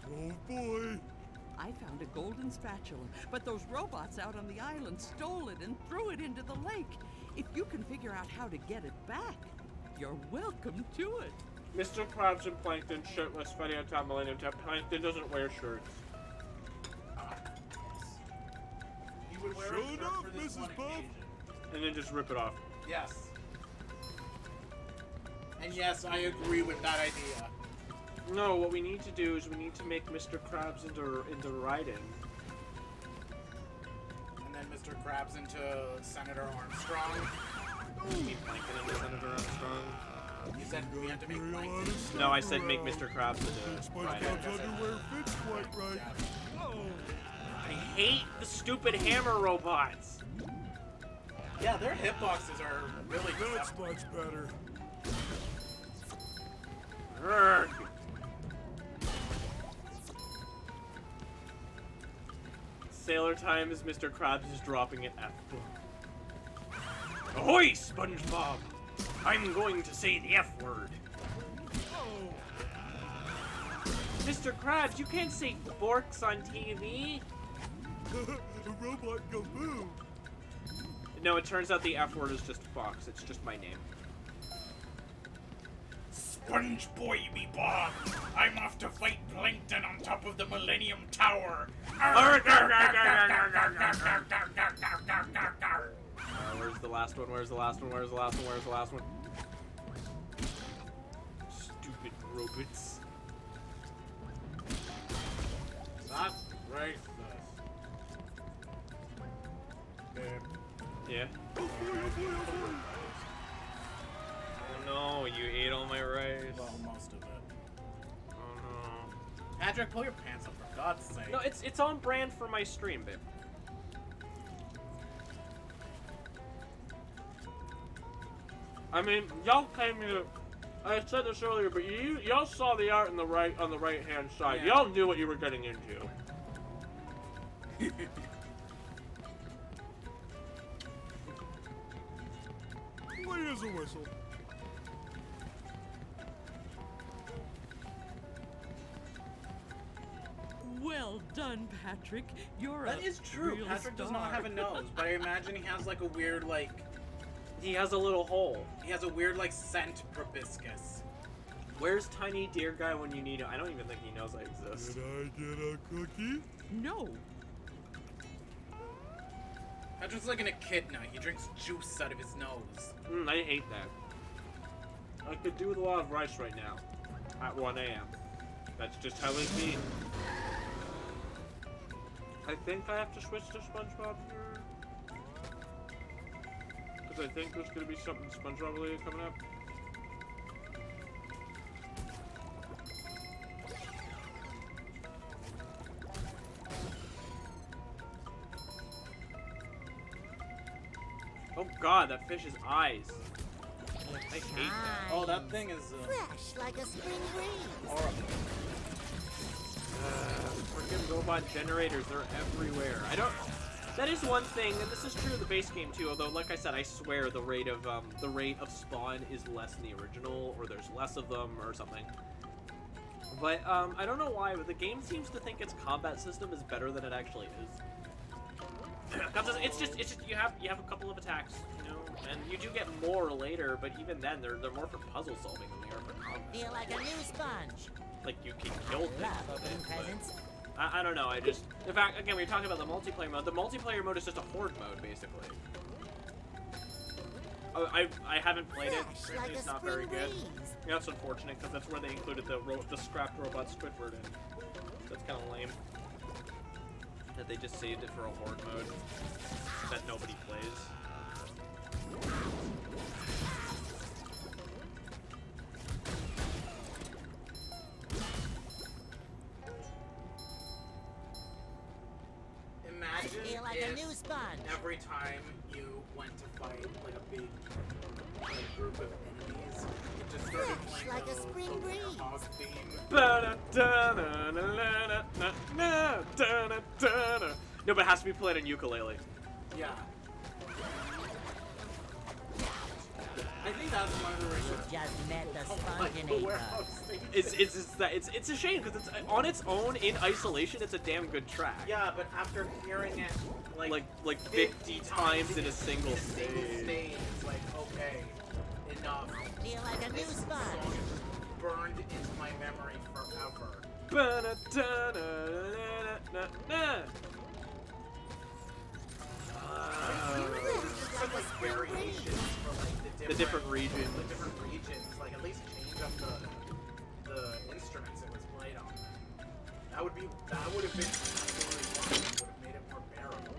Oh boy. I found a golden spatula, but those robots out on the island stole it and threw it into the lake. If you can figure out how to get it back, you're welcome to it. Mr. Krabs and Plankton shirtless, fighting on top Millennium Tap. Plankton doesn't wear shirts. You would wear Sure a shirt enough, for this Mrs. one Bob. occasion. And then just rip it off. Yes. And yes, I agree with that idea. No, what we need to do is we need to make Mr. Krabs into Raiden. And then Mr. Krabs into Senator Armstrong. You mean Plankton into Senator Armstrong? You said we had to make Carry a lot Plankton. of stuff No, I said make around. Mr. Krabs Think into SpongeBob's Raiden. underwear fits quite right. Oh. I hate the stupid hammer robots. Yeah, their hitboxes are really That's deceptive. much better. Urgh. sailor time as Mr. Krabs is dropping an F-bomb. Ahoy, Spongebob! I'm going to say the F-word. Mr. Krabs, you can't say forks on TV. A robot go boom. No, it turns out the F-word is just Fox. It's just my name. SpongeBob, Bob! I'm off to fight Plankton on top of the Millennium Tower! Where's the last one? Where's the last one? Where's the last one? Where's the last one? Stupid robots. That's racist. Yeah. Oh no, you ate all my rice. Well, most of it. Oh no. Patrick, pull your pants up for God's sake. No, it's on brand for my stream, babe. I mean, y'all came here. I said this earlier, but y'all saw the art on the right hand side. Yeah. Y'all knew what you were getting into. What is a whistle? Well done, Patrick. You're That a is true. real Patrick does not star. have a nose, but I imagine he has like a weird He has a little hole. he has a weird scent proboscis. Where's Tiny Deer Guy when you need him? I don't even think he knows I exist. Did I get a cookie? No. Patrick's like an echidna. He drinks juice out of his nose. I hate that. I could do with a lot of rice right now. At 1 a.m. That's just how it be. I think I have to switch to SpongeBob here. Because I think there's going to be something SpongeBob related coming up. Oh god, that fish's eyes. I hate that. Oh, that thing is Fresh like a spring breeze. horrible. Freaking robot generators, they're everywhere. That is one thing, and this is true of the base game too, although like I said, I swear the rate of spawn is less in the original, or there's less of them, or something. But, I don't know why, but the game seems to think its combat system is better than it actually is. Because it's just you have a couple of attacks, you know, and you do get more later, but even then they're more for puzzle solving than they are for combat. Feel like a new sponge. Like you can kill things Love with opening it, but presents. I don't know. In fact, again, we were talking about the multiplayer mode. The multiplayer mode is just a horde mode, basically. I haven't played it. Fresh Apparently like it's a not very spring good. breeze. Yeah, that's unfortunate because that's where they included the scrapped robot Squidward in. That's kind of lame. That they just saved it for a horde mode that nobody plays. Imagine Feel like if a new sponge. every time you went to fight like a big group of enemies, it just started Fresh playing like a the spring breeze. Hog theme. No, but it has to be played on ukulele. Yeah. I think that's one of the reasons. Just met the Like the Sponginator. warehouse thing. It's a shame because it's on its own in isolation. It's a damn good track. Yeah, but after hearing it like 50 times in a single stage. it's like, okay, enough. Feel like a new This song sponge. is burned into my memory forever. Some like variations for like The different regions. The different regions, like at least change up the instruments it was played on. That would have been really fun. It would have made it more bearable.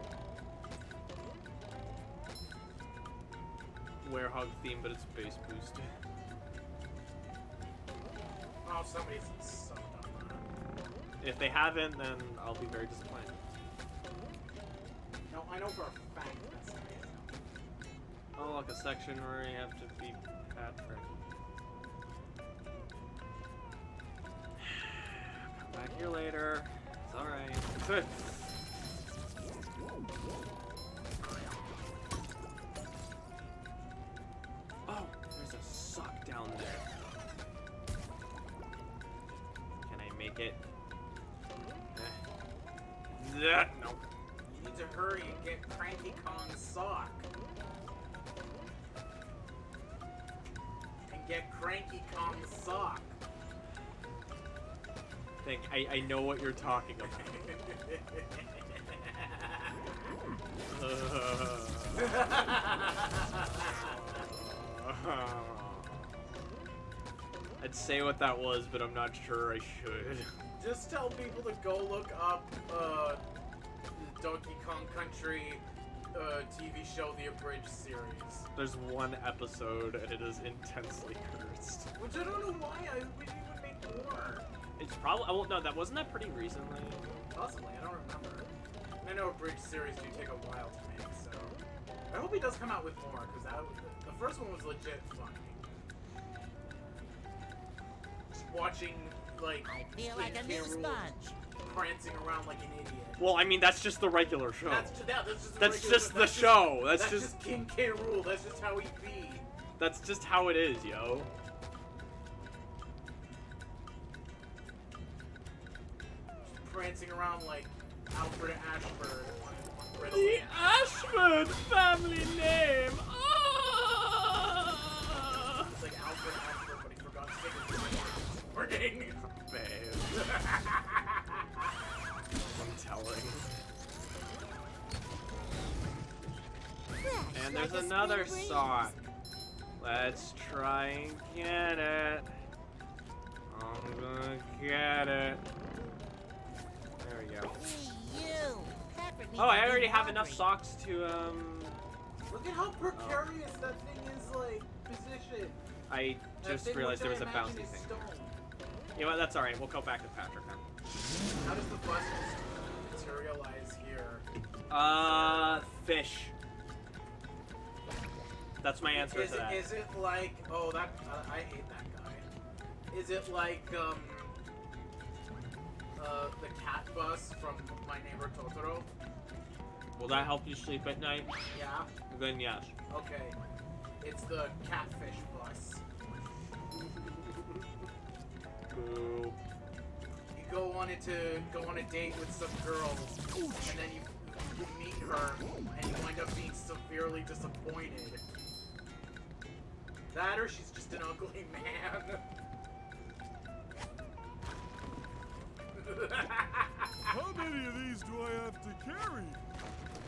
Werehog theme, but it's bass boosted. Oh, somebody's so dumb. If they haven't, then I'll be very disappointed. No, I know for a fact that's the case. Oh, look, a section where you have to be Patrick. Come back here later. It's alright. Oh, there's a sock down there. Can I make it? No. You need to hurry and get Cranky Kong's sock. And get Cranky Kong's sock. I know what you're talking about. I'd say what that was, but I'm not sure I should. Just tell people to go look up the Donkey Kong Country TV show, the Abridged series. There's one episode, and it is intensely cursed. Which I don't know why I wish you would make more. It's probably... Well, no, that wasn't that pretty recently? Possibly, I don't remember. I know Abridged series do take a while to make, so... I hope he does come out with more, because the first one was legit funny. Just watching, like... I feel like a new sponge. Prancing around like an idiot. Well, I mean, that's just the regular show. That's just the show. That's just King K. Rool. That's just how he be. That's just how it is, yo. Just prancing around like Alfred Ashford. The Ashford family name. Oh! It's like Alfred Ashford, but he forgot to take his ring. Babe. I'm telling. And there's another sock. Let's try and get it. I'm gonna get it. There we go. Hey, you. Patrick needs Oh, I to do already have laundry. enough socks to, Look at how precarious that thing is, like, positioned. I just realized there was a bouncy thing. Stone. You know what, that's alright. We'll go back to Patrick now. How does the bus materialize here? Fish. That's my answer to that. Is it like, oh, that, I hate that guy. Is it like, the cat bus from My Neighbor Totoro? Will that help you sleep at night? Yeah? Then yes. Okay. It's the catfish bus. Boo. You go on a date with some girl, and then you meet her, and you wind up being severely disappointed. That or she's just an ugly man. How many of these do I have to carry?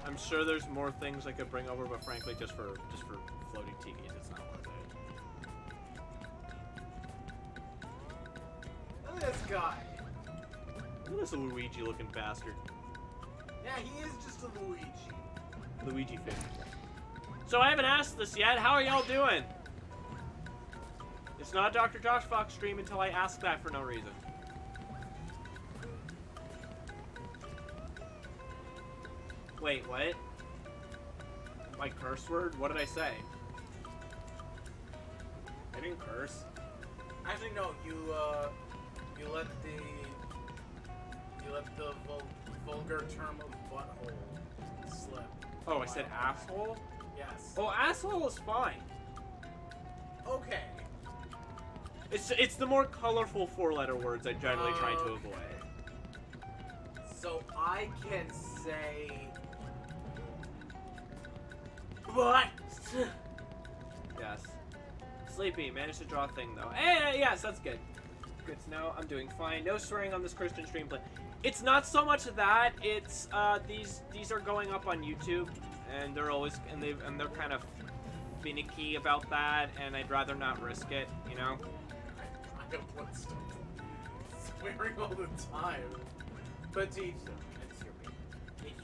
I'm sure there's more things I could bring over, but frankly, just for floating tikis, it's not worth it. Look at this guy. Look at this Luigi-looking bastard. Yeah, he is just a Luigi. Luigi fish. So I haven't asked this yet. How are y'all doing? It's not a Dr. Josh Fox stream until I ask that for no reason. Wait, what? My curse word? What did I say? I didn't curse. Actually, no. You let the vulgar term of butthole slip. Oh, I said asshole? Yes. Oh, asshole is fine. Okay. It's the more colorful four-letter words I generally try to avoid. So I can say what? Yes. Sleepy, managed to draw a thing though. Hey, yes, that's good. Good to know. I'm doing fine. No swearing on this Christian stream play. It's not so much that. It's these are going up on YouTube, and they're always and they're kind of finicky about that, and I'd rather not risk it, you know. I don't want to stop swearing all the time. But to each their own. It's your opinion.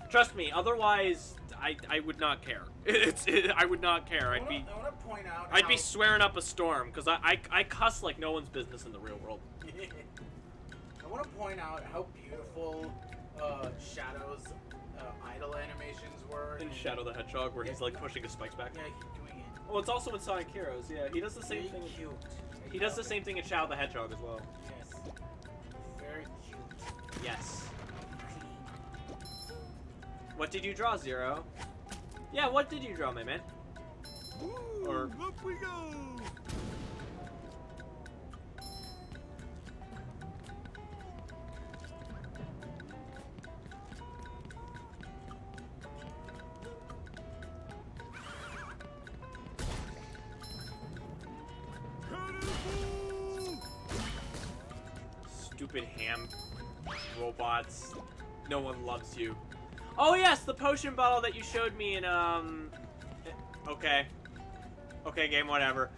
Trust me. Otherwise, I would not care. I would not care. I want to point out. I'd be swearing up a storm because I cuss like no one's business in the real world. I want to point out how beautiful Shadow's idle animations were. In Shadow the Hedgehog, where he's like pushing his spikes back. Yeah, I keep doing it. Well, it's also in Sonic Heroes. Yeah, he does the same Very thing. cute. He does the same thing in Shadow the Hedgehog as well. Yes. Very cute. Yes. What did you draw, Zero? Yeah, what did you draw, my man? Ooh, Or- up we go! Cannonball! Stupid ham robots. No one loves you. Oh yes, the potion bottle that you showed me in okay. Okay, game, whatever.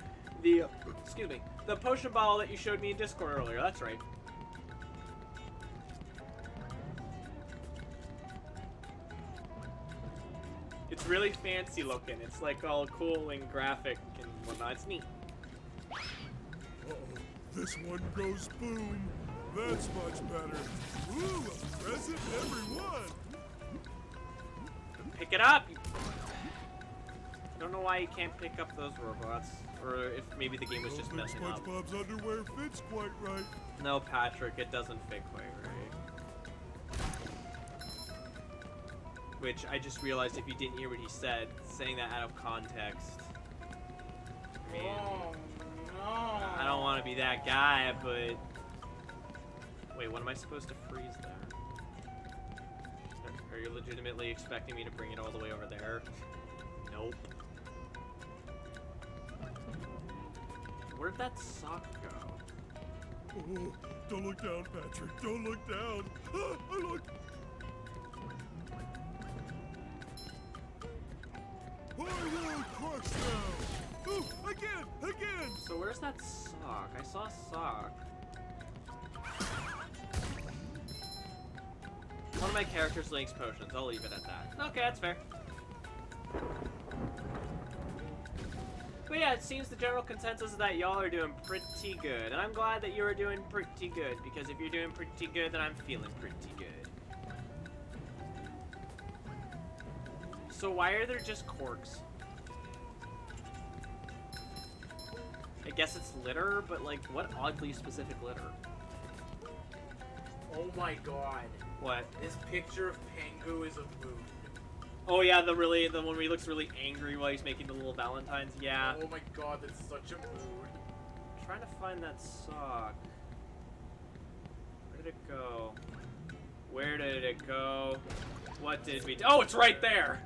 The excuse me. The potion bottle that you showed me in Discord earlier, that's right. It's really fancy looking. It's like all cool and graphic and whatnot. It's neat. Uh-oh, this one goes boom. That's much better. Ooh, a present, everyone! Pick it up! I don't know why you can't pick up those robots. Or if maybe the game was just Don't think messing up. SpongeBob's underwear fits quite right. No, Patrick, it doesn't fit quite right. Which I just realized if you didn't hear what he said, saying that out of context. I mean, Oh no! I don't want to be that guy, but... Wait, what am I supposed to freeze there? Are you legitimately expecting me to bring it all the way over there? Nope. Where'd that sock go? Oh, don't look down, Patrick. Don't look down. Ah, I look. I will crush now. Oh, again. So where's that sock? I saw a sock. One of my characters links potions. I'll leave it at that. Okay, that's fair. But yeah, it seems the general consensus is that y'all are doing pretty good. And I'm glad that you are doing pretty good, because if you're doing pretty good, then I'm feeling pretty good. So why are there just corks? I guess it's litter, but like, what oddly specific litter? Oh my god. What? This picture of Pengu is a mood. Oh yeah, the one where he looks really angry while he's making the little valentines. Yeah. Oh my god, that's such a mood. I'm trying to find that sock. Where did it go? Where did it go? What did we do? Oh, it's right there!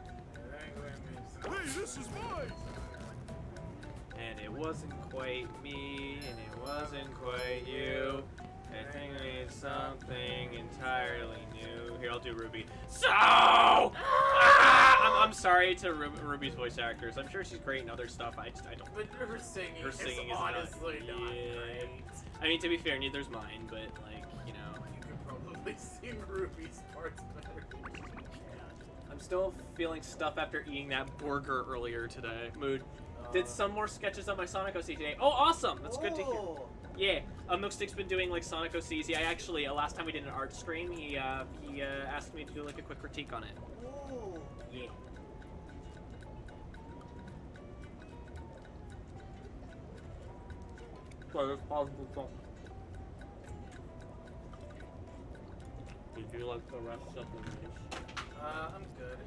Hey, this is mine. And it wasn't quite me, and it wasn't quite you. I think I need something entirely new. Here, I'll do Ruby. So! I'm sorry to Ruby's voice actors. I'm sure she's great in other stuff. I don't. But her singing, Her singing is is honestly not, not yeah. great. I mean, to be fair, neither's mine, but like, you know. You could probably sing Ruby's parts better than she can. I'm still feeling stuff after eating that burger earlier today. Mood. Did some more sketches on my Sonic OC today. Oh, awesome! That's good to hear. Yeah, Milkstick's been doing like Sonic OCs. Yeah, I actually, last time we did an art stream, he asked me to do like a quick critique on it. Ooh. Yeah. So there's possible stuff. Did you like the rest of the news? I'm good.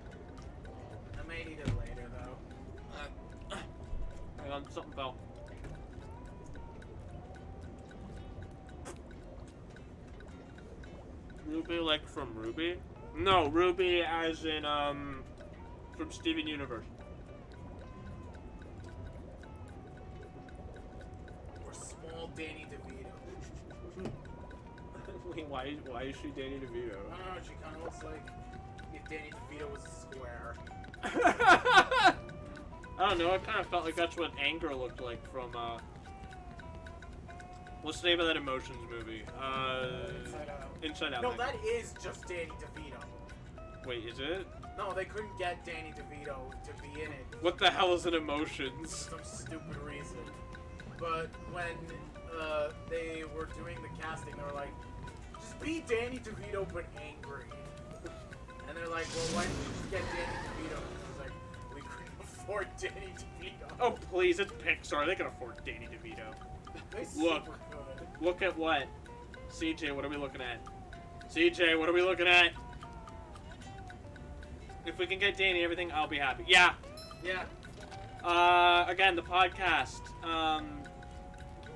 I may need it later though. Hang on, something fell. Ruby, like from Ruby? No, Ruby as in, from Steven Universe. Or small Danny DeVito. Wait, why is she Danny DeVito? I don't know, she kind of looks like if Danny DeVito was a square. I don't know, I kind of felt like that's what anger looked like from, what's the name of that Emotions movie? Inside Out. Inside Out. No, that is just Danny DeVito. Wait, is it? No, they couldn't get Danny DeVito to be in it What the hell is an Emotions? for some stupid reason. But when they were doing the casting, they were like, just be Danny DeVito but angry. And they're like, well, why didn't you just get Danny DeVito? He's like, we couldn't afford Danny DeVito. Oh, please, it's Pixar. They can afford Danny DeVito. They're Look. super good. Look at what? CJ, what are we looking at? CJ, what are we looking at? If we can get Danny everything, I'll be happy. Yeah. Yeah. Again, the podcast.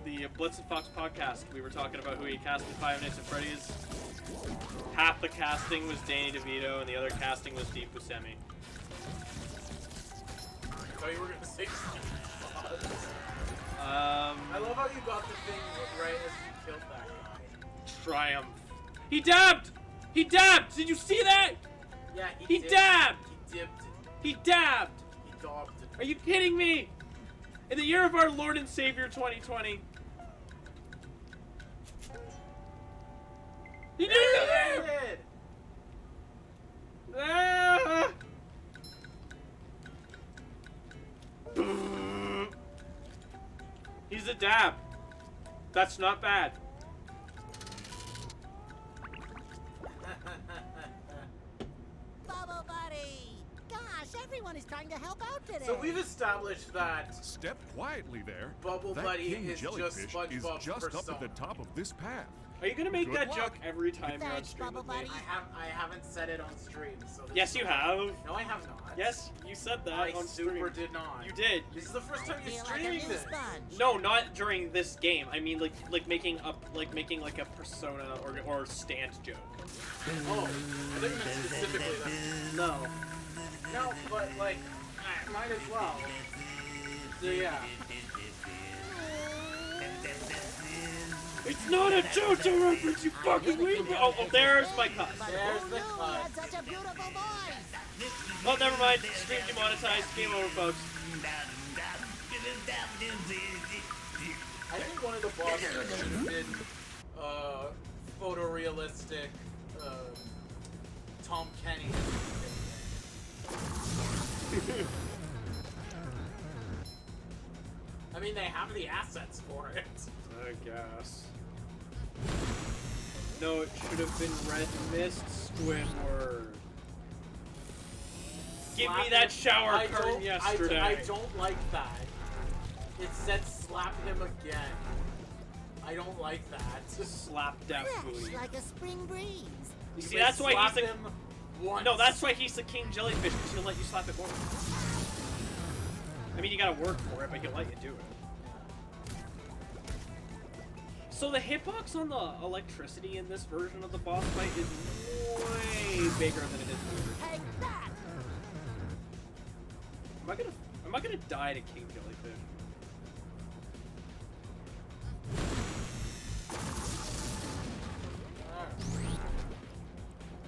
The Blitz and Fox podcast. We were talking about who he cast in Five Nights at Freddy's. Half the casting was Danny DeVito, and the other casting was Steve Buscemi. I thought you were gonna say Spongebob. I love how you got the thing right as you killed that guy. Triumph. He dabbed! He dabbed! Did you see that? Yeah, He dabbed! He dipped. He dabbed! He dabbed. Are you kidding me? In the year of our Lord and Savior 2020. He did it! Ah! He's a dab. That's not bad. Bubble Buddy! Gosh, everyone is trying to help out today. So we've established that Step quietly there. Bubble That Buddy king is just jellyfish is SpongeBob's just up persona. at the top of this path. Are you gonna make Good that luck. joke every time you're on Thanks, stream Bubble with me? Buddy. I haven't said it on stream, so this Yes, is you okay. have. No, I have not. Yes, you said that I on super stream. did not. You did. This is the first time Feel you're like a streaming new this. sponge. No, not during this game. I mean, like making like a persona or stand joke. Oh, I thought you meant specifically that. No. No, but like, might as well. So yeah. It's not a JoJo reference, you fucking weeb! Oh, there's my cut. There's the You cut. had such a beautiful voice. Oh, never mind. Stream demonetized. Game over, folks. I think one of the bosses should have been photorealistic Tom Kenny. I mean, they have the assets for it. I guess. No, it should have been Red Mist Squidward. Give me Slap that him. shower I curtain don't- yesterday. I don't like that. It said slap him again. I don't like that. Slap that Fresh booty. like a spring breeze. You see, that's why he's slap the him once. no. That's why he's the king jellyfish, because he'll let you slap it more. I mean, you gotta work for it, but he'll let you do it. So the hitbox on the electricity in this version of the boss fight is way bigger than it is in the original. Take that! Am I gonna die to king jellyfish?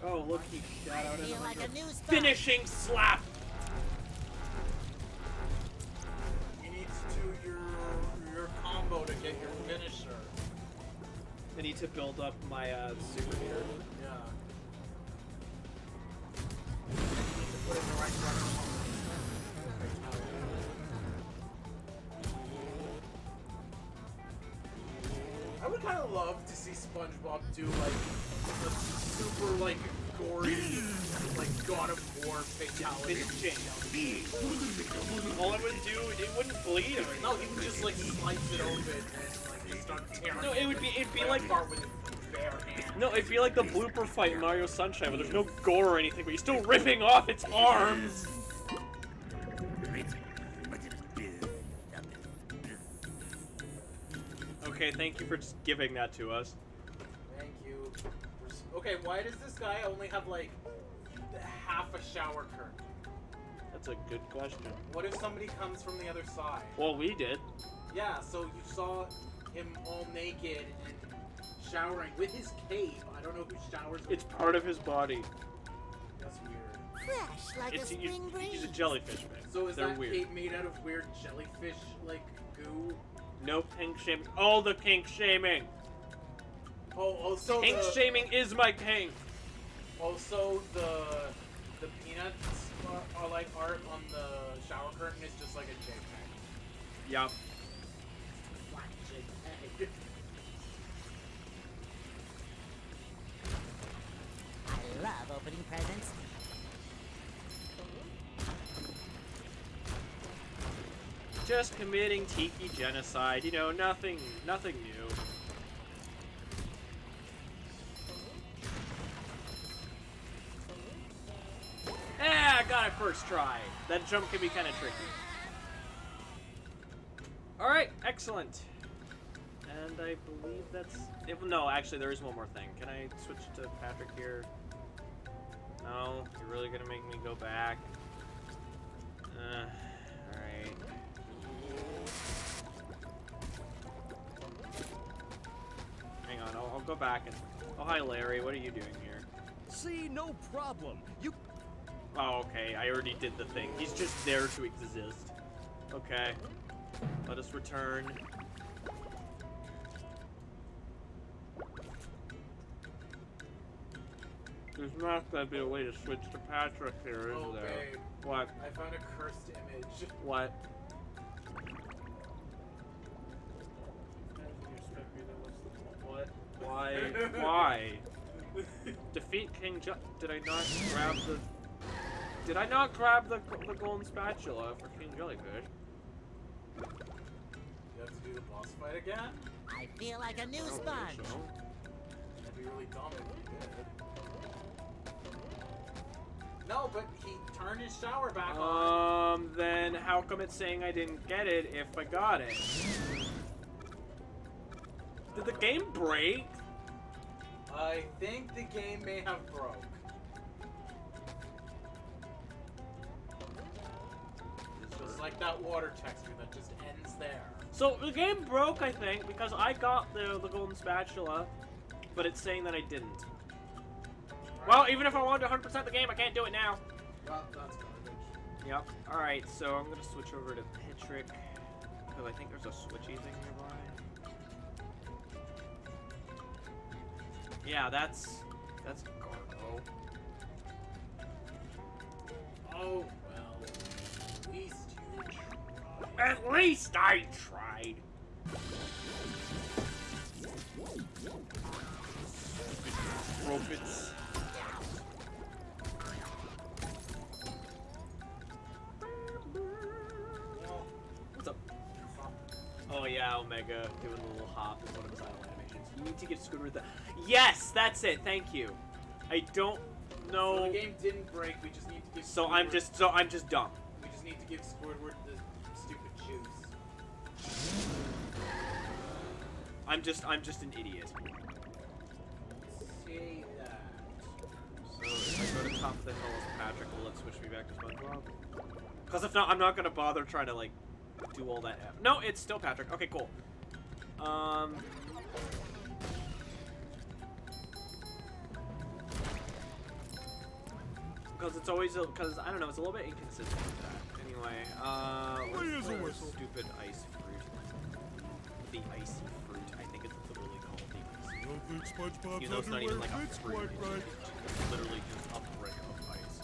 Oh, look, he shot out Feel in like a new sponge. finishing slap. You need to do your combo to get your finisher. I need to build up my super meter. Yeah. And you need to put it in the right direction. I would kind of love to see SpongeBob do like a super like gory like God of War fatality. All it would do, it wouldn't bleed or anything. No, he would just like slice it open and like start tearing. No, it'd be like apart with his bare hand. no, it'd be like the blooper fight in Mario Sunshine, where there's no gore or anything, but you're still ripping off its arms. Okay, thank you for just giving that to us. Thank you. Okay, why does this guy only have like half a shower curtain? That's a good question. What if somebody comes from the other side? Well, we did. Yeah, so you saw him all naked and showering with his cape. I don't know who showers with It's part of his body. That's weird. Fresh like a spring breeze. He's a jellyfish, man. So is They're that weird. cape made out of weird jellyfish like goo? No kink shaming. All the kink shaming. Also Kink shaming is my kink. Also the peanuts are like art on the shower curtain is just like a JPEG. Yup. Flat JPEG. I love opening presents. Just committing tiki genocide. You know, nothing new. Ah! got it first try. That jump can be kind of tricky. Alright, excellent. And I believe that's... no, actually, there is one more thing. Can I switch to Patrick here? No? You're really gonna make me go back? Alright. Hang on, I'll go back and... Oh, hi, Larry. What are you doing here? See, no problem. You... Oh, okay. I already did the thing. He's just there to exist. Okay. Let us return. There's not gonna be a way to switch to Patrick here, is there? Babe. What? I found a cursed image. What? What? Why? Why? Defeat King Did I not grab the... Did I not grab the golden spatula for King Jellyfish? You have to do the boss fight again? I feel like a new I don't think sponge. so. That'd be really dumb if you did. No, but he turned his shower back on. Then how come it's saying I didn't get it if I got it? Did the game break? I think the game may have broke. Just like that water texture that just ends there. So the game broke, I think, because I got the golden spatula, but it's saying that I didn't. Well, even if I wanted to 100% the game, I can't do it now. Well, that's garbage. Yep. Alright, so I'm gonna switch over to Patrick, because I think there's a switchy thing nearby. Yeah, that's Gargo. Oh, well. At least you tried. At least I tried. Robots. What's up? Oh yeah, Omega doing the little hop is one of his idle animations. You need to get Squidward the... Yes, that's it. Thank you. I don't know. So the game didn't break. We just need to give. So Squidward, I'm just dumb. We just need to give Squidward the stupid juice. I'm just an idiot. Say that. So if I go to top of the hill as Patrick, will it switch me back to Spongebob? Because if not, I'm not gonna bother trying to like do all that. No, it's still Patrick. Okay, cool. Because it's always because I don't know, it's a little bit inconsistent with that. Anyway, where's is a the whistle? stupid ice fruit? The icy fruit. I think it's literally called the icy. I don't think SpongeBob's Even though it's not even underwear like a fits fruit. quite right. It's literally just a brick of ice.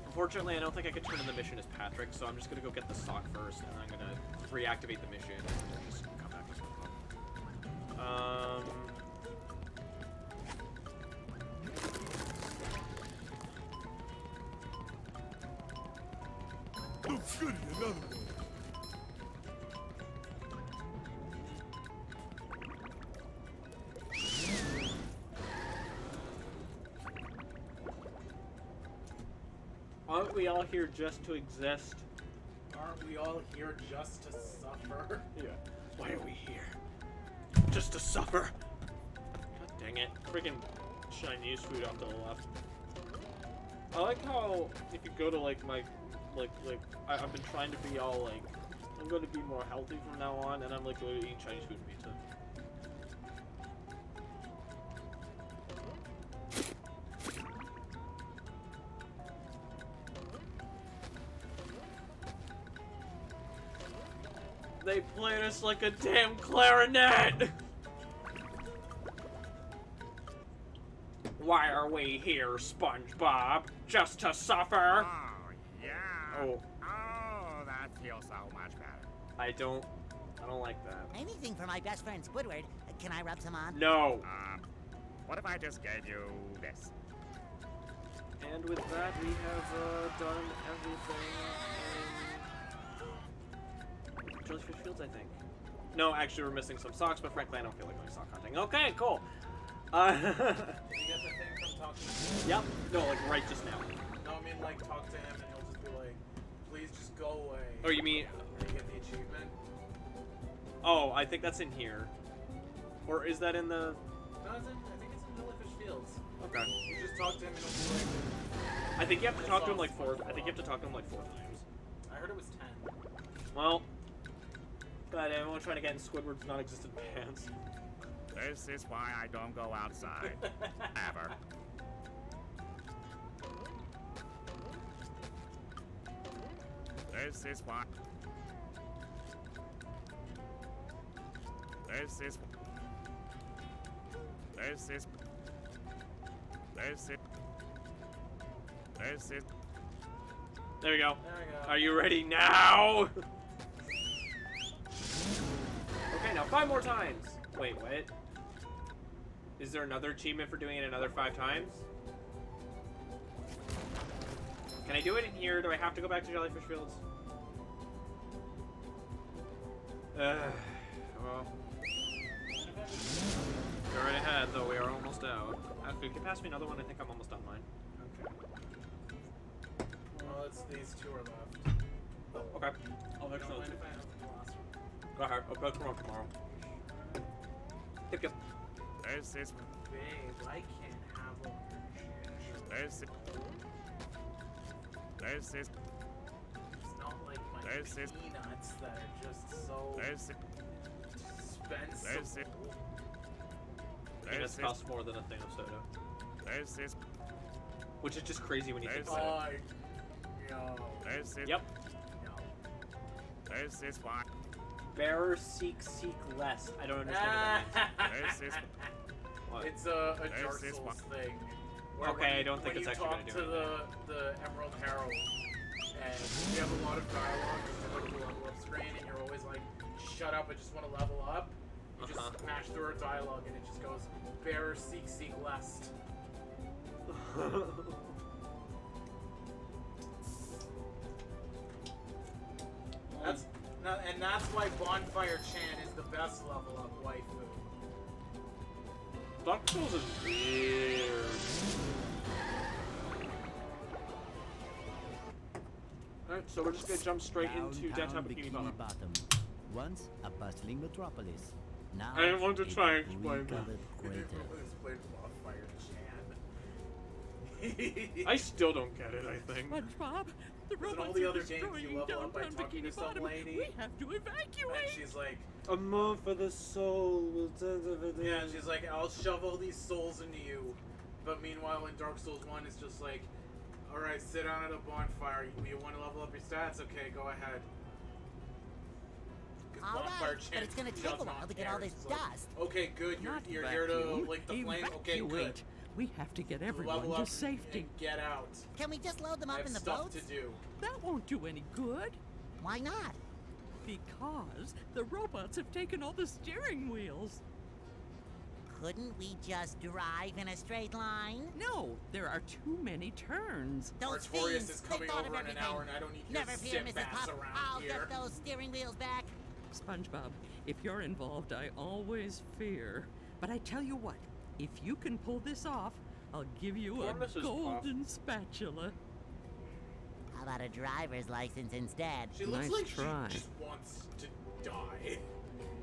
Unfortunately, I don't think I could turn in the mission as Patrick, so I'm just gonna go get the sock first, and I'm gonna reactivate the mission, and then just come back to SpongeBob. Oh, goody, another one. Aren't we all here just to exist? Aren't we all here just to suffer? Yeah. Why are we here? Just to suffer? God dang it. Freaking Chinese food off to the left. I like how if you go to like my I've been trying to be all like I'm going to be more healthy from now on, and I'm like going to eat Chinese food and pizza. They played us like a damn clarinet! Why are we here, SpongeBob? Just to suffer? Oh, yeah. Oh. Oh, that feels so much better. I don't like that. Anything for my best friend Squidward. Can I rub some on? No! What if I just gave you this? And with that, we have done everything in Jellyfish Fields, I think. No, actually, we're missing some socks, but frankly, I don't feel like going sock hunting. Okay, cool. Did you get the thing from talking Yep. No, like right just now. No, I mean like talk to him and he'll just be like, please just go away. Oh, you mean? And you get the achievement. Oh, I think that's in here. Or is that in the? No, I think it's in Jellyfish Fields. Okay. You just talk to him and he'll be like. I think you have to talk to him like 4. I think you have to talk to him like 4 times. I heard it was 10. Well, but everyone trying to get in Squidward's non-existent pants. This is why I don't go outside. Ever. This is why. This is. This is. This is. This is. There we go. There we go. Are you ready now? Okay, now 5 more times. Wait, what? Is there another achievement for doing it another 5 times? Can I do it in here? Do I have to go back to Jellyfish Fields? Well. Go right ahead, though we are almost out. If you can pass me another one, I think I'm almost done mine. Okay. Well, it's these 2 are left. Okay. I'll fix Don't those mind two. if I have the last one. Go ahead. I'll go tomorrow. Yep, yep. This is. Babe, I can't have all your shit. This is. This is. It's not like my This is- peanuts that are just so This is. expensive. This is. Peanuts This is. cost more than a thing of soda. This is. Which is just crazy when you think This about it. Yo. This is. Yep. Yo. This is why. Bearer seek less. I don't understand what that This is. means. What? It's a This Dark is Souls what- thing. Okay, I don't think it's actually gonna gonna do to the Emerald Herald, and you have a lot of dialogue just to go to the level up screen, and you're always like, shut up, I just want to level up. You just smash through a dialogue, and it just goes, bearer seek lest. That's why Bonfire Chan is the best level up waifu. Dark Souls is weird. Alright, so we're just gonna jump straight into downtown Bikini Bottom. Once a bustling metropolis. Now I didn't want to a try and explain debris-covered crater. Explain Bonfire Chan. I still don't get it, I think. SpongeBob, the in robots all the are other games, destroying you level up by downtown talking to Bikini some Bottom. lady. We have to And evacuate. she's like, A month for the soul. yeah, and she's like, I'll shove all these souls into you. But meanwhile, in Dark Souls 1, it's just like, alright, sit down at a bonfire. You want to level up your stats? Okay, go ahead. 'Cause All Bonfire right, Chan but it's gonna does take a not while to get all care. this It's like, dust. okay, good. You're Not here to vacuum, light the flame. Okay, good. evacuate. We have to get everyone Level to up safety. and get out. Can we just load them I up have in the stuff boats? to do. That won't do any good. Why not? Because the robots have taken all the steering wheels. Couldn't we just drive in a straight line? No, there are too many turns. Those Artorias fiends, is they coming thought of over in an everything. hour, and I don't need your Never fear, Mrs. sit-bats Puff. around I'll here. get those steering wheels back. SpongeBob, if you're involved, I always fear. But I tell you what, if you can pull this off, I'll give you Poor a Mrs. Puff. golden spatula. How about a driver's license instead? She looks Nice like try. she just wants to die.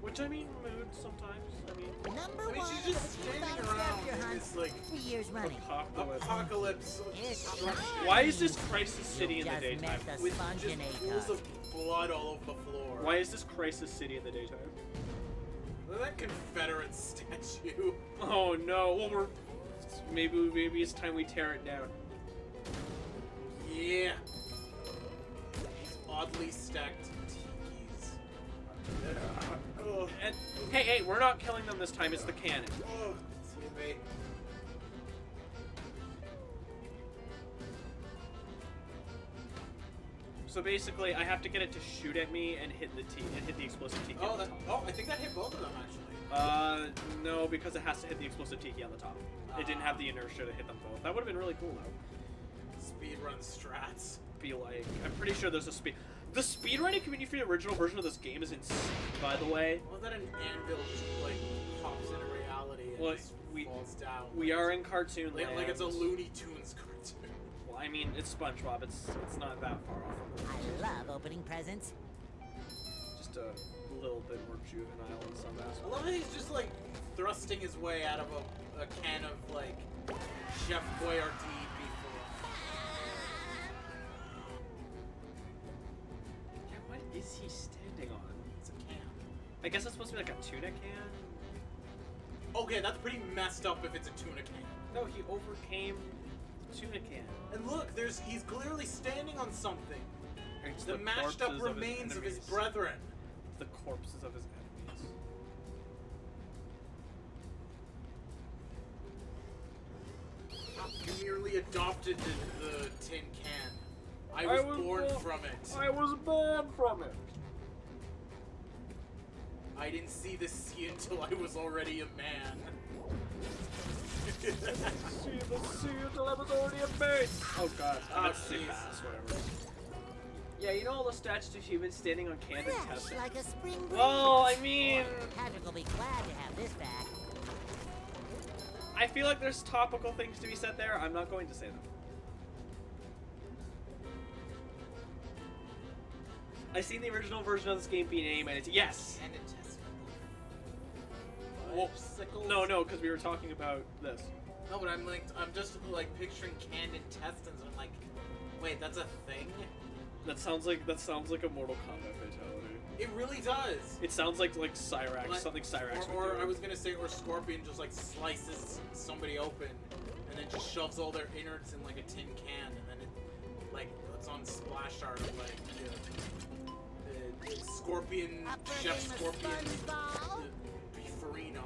Which I mean, mood sometimes. I mean, Number I mean, one, she's just of the standing Bounty around Scavenger in hunts, this, like, 3 years running. apocalypse. apocalypse It's destruction Why is this Crisis City in the just daytime? met the with just pools Sponginator. of blood all over the floor? Why is this Crisis City in the daytime? Look at that Confederate statue. Oh no! Well, maybe it's time we tear it down. Yeah. These oddly stacked tikis. And hey, we're not killing them this time. It's the cannon. Oh, excuse me. So basically, I have to get it to shoot at me and hit the explosive tiki. Oh, on the that, top. I think that hit both of them actually. No, because it has to hit the explosive tiki on the top. It didn't have the inertia to hit them both. That would have been really cool though. Speedrun strats. Be like, I'm pretty sure there's a speed. The speedrunning community for the original version of this game is insane, by the way. Well, that an anvil just like pops into reality and Well, just falls down. We are in cartoon land. Like it's a Looney Tunes cartoon. Well, I mean, it's SpongeBob. It's not that far off from I love opening presents. just a little bit more juvenile in some I aspects. love that he's just like thrusting his way out of a can of like Chef Boyardee before. Yeah, what is he standing on? It's a can. I guess it's supposed to be like a tuna can. Okay, that's pretty messed up if it's a tuna can. No, he overcame the tuna can. And look, he's clearly standing on something. It's The mashed up corpses remains of his enemies. brethren. The corpses of his enemies. You merely adopted the tin can. I was born from it. I was born from it. I didn't see the sea until I was already a man. See the sea until I was already a man. Oh god, Oh, that's too jeez. fast, whatever. Yeah, you know all the statues of humans standing on canned Fresh intestines? like a spring breeze. Well, I mean, Patrick will be glad to have this back. I feel like there's topical things to be said there. I'm not going to say them. I've seen the original version of this game being animated. Yes! And intestinal. Well, no, because we were talking about this. No, but I'm just like picturing canned intestines, and I'm like, wait, that's a thing? That sounds like a Mortal Kombat fatality. It really does. It sounds like Cyrax, Like- something Cyrax would Or do. I was gonna say, or Scorpion just like slices somebody open, and then just shoves all their innards in like a tin can, and then it like puts on splash art of like the Scorpion, Up for a Chef game of Scorpion, Spongebob? Beefarino.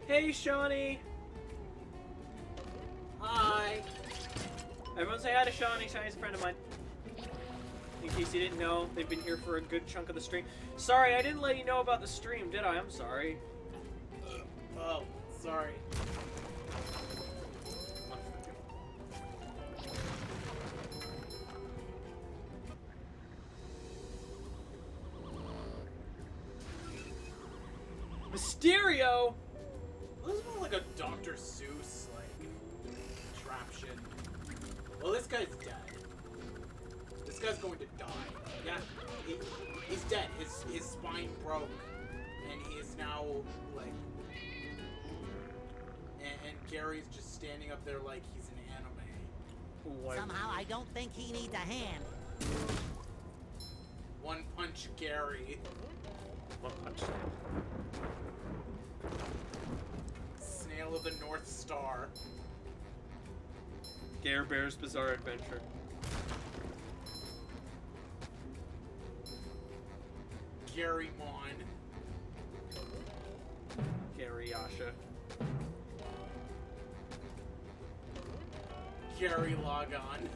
Hey, Shawnee! Hi. Everyone say hi to Shawnee. Shawnee's a friend of mine. In case you didn't know, they've been here for a good chunk of the stream. Sorry, I didn't let you know about the stream, did I? I'm sorry. Oh, sorry. Mysterio! This is more like a Dr. Seuss like contraption. Well, this guy's dead. This guy's going to die. Yeah, he's dead. His spine broke, and he is now like. And Gary's just standing up there like he's an anime. Somehow I don't think he needs a hand. One Punch Gary. One punch. Snail of the North Star. Gare Bear's Bizarre Adventure. Gary Mon. Gary Yasha. Gary Logon.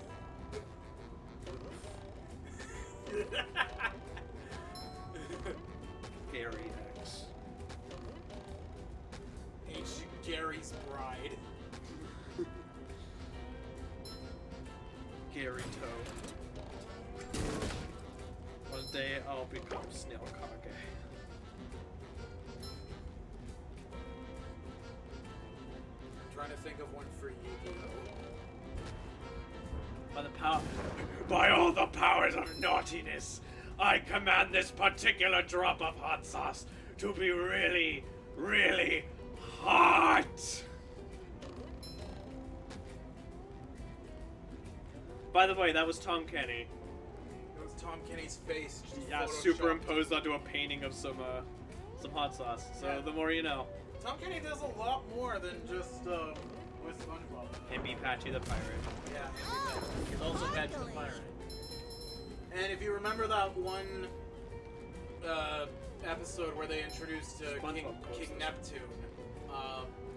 Gary X. Ancient Gary's Bride. Gary Toe. One day I'll become Snail Kage. I'm trying to think of one for Yu-Gi-Oh! By all the powers of naughtiness, I command this particular drop of hot sauce to be really, really hot. By the way, that was Tom Kenny. It was Tom Kenny's face. Just Yeah, photoshopped. superimposed onto a painting of some hot sauce. So Yeah. the more you know. Tom Kenny does a lot more than just with SpongeBob. And be Patchy the Pirate. Yeah, he's also Patch the Pirate. And if you remember that one episode where they introduced King Neptune,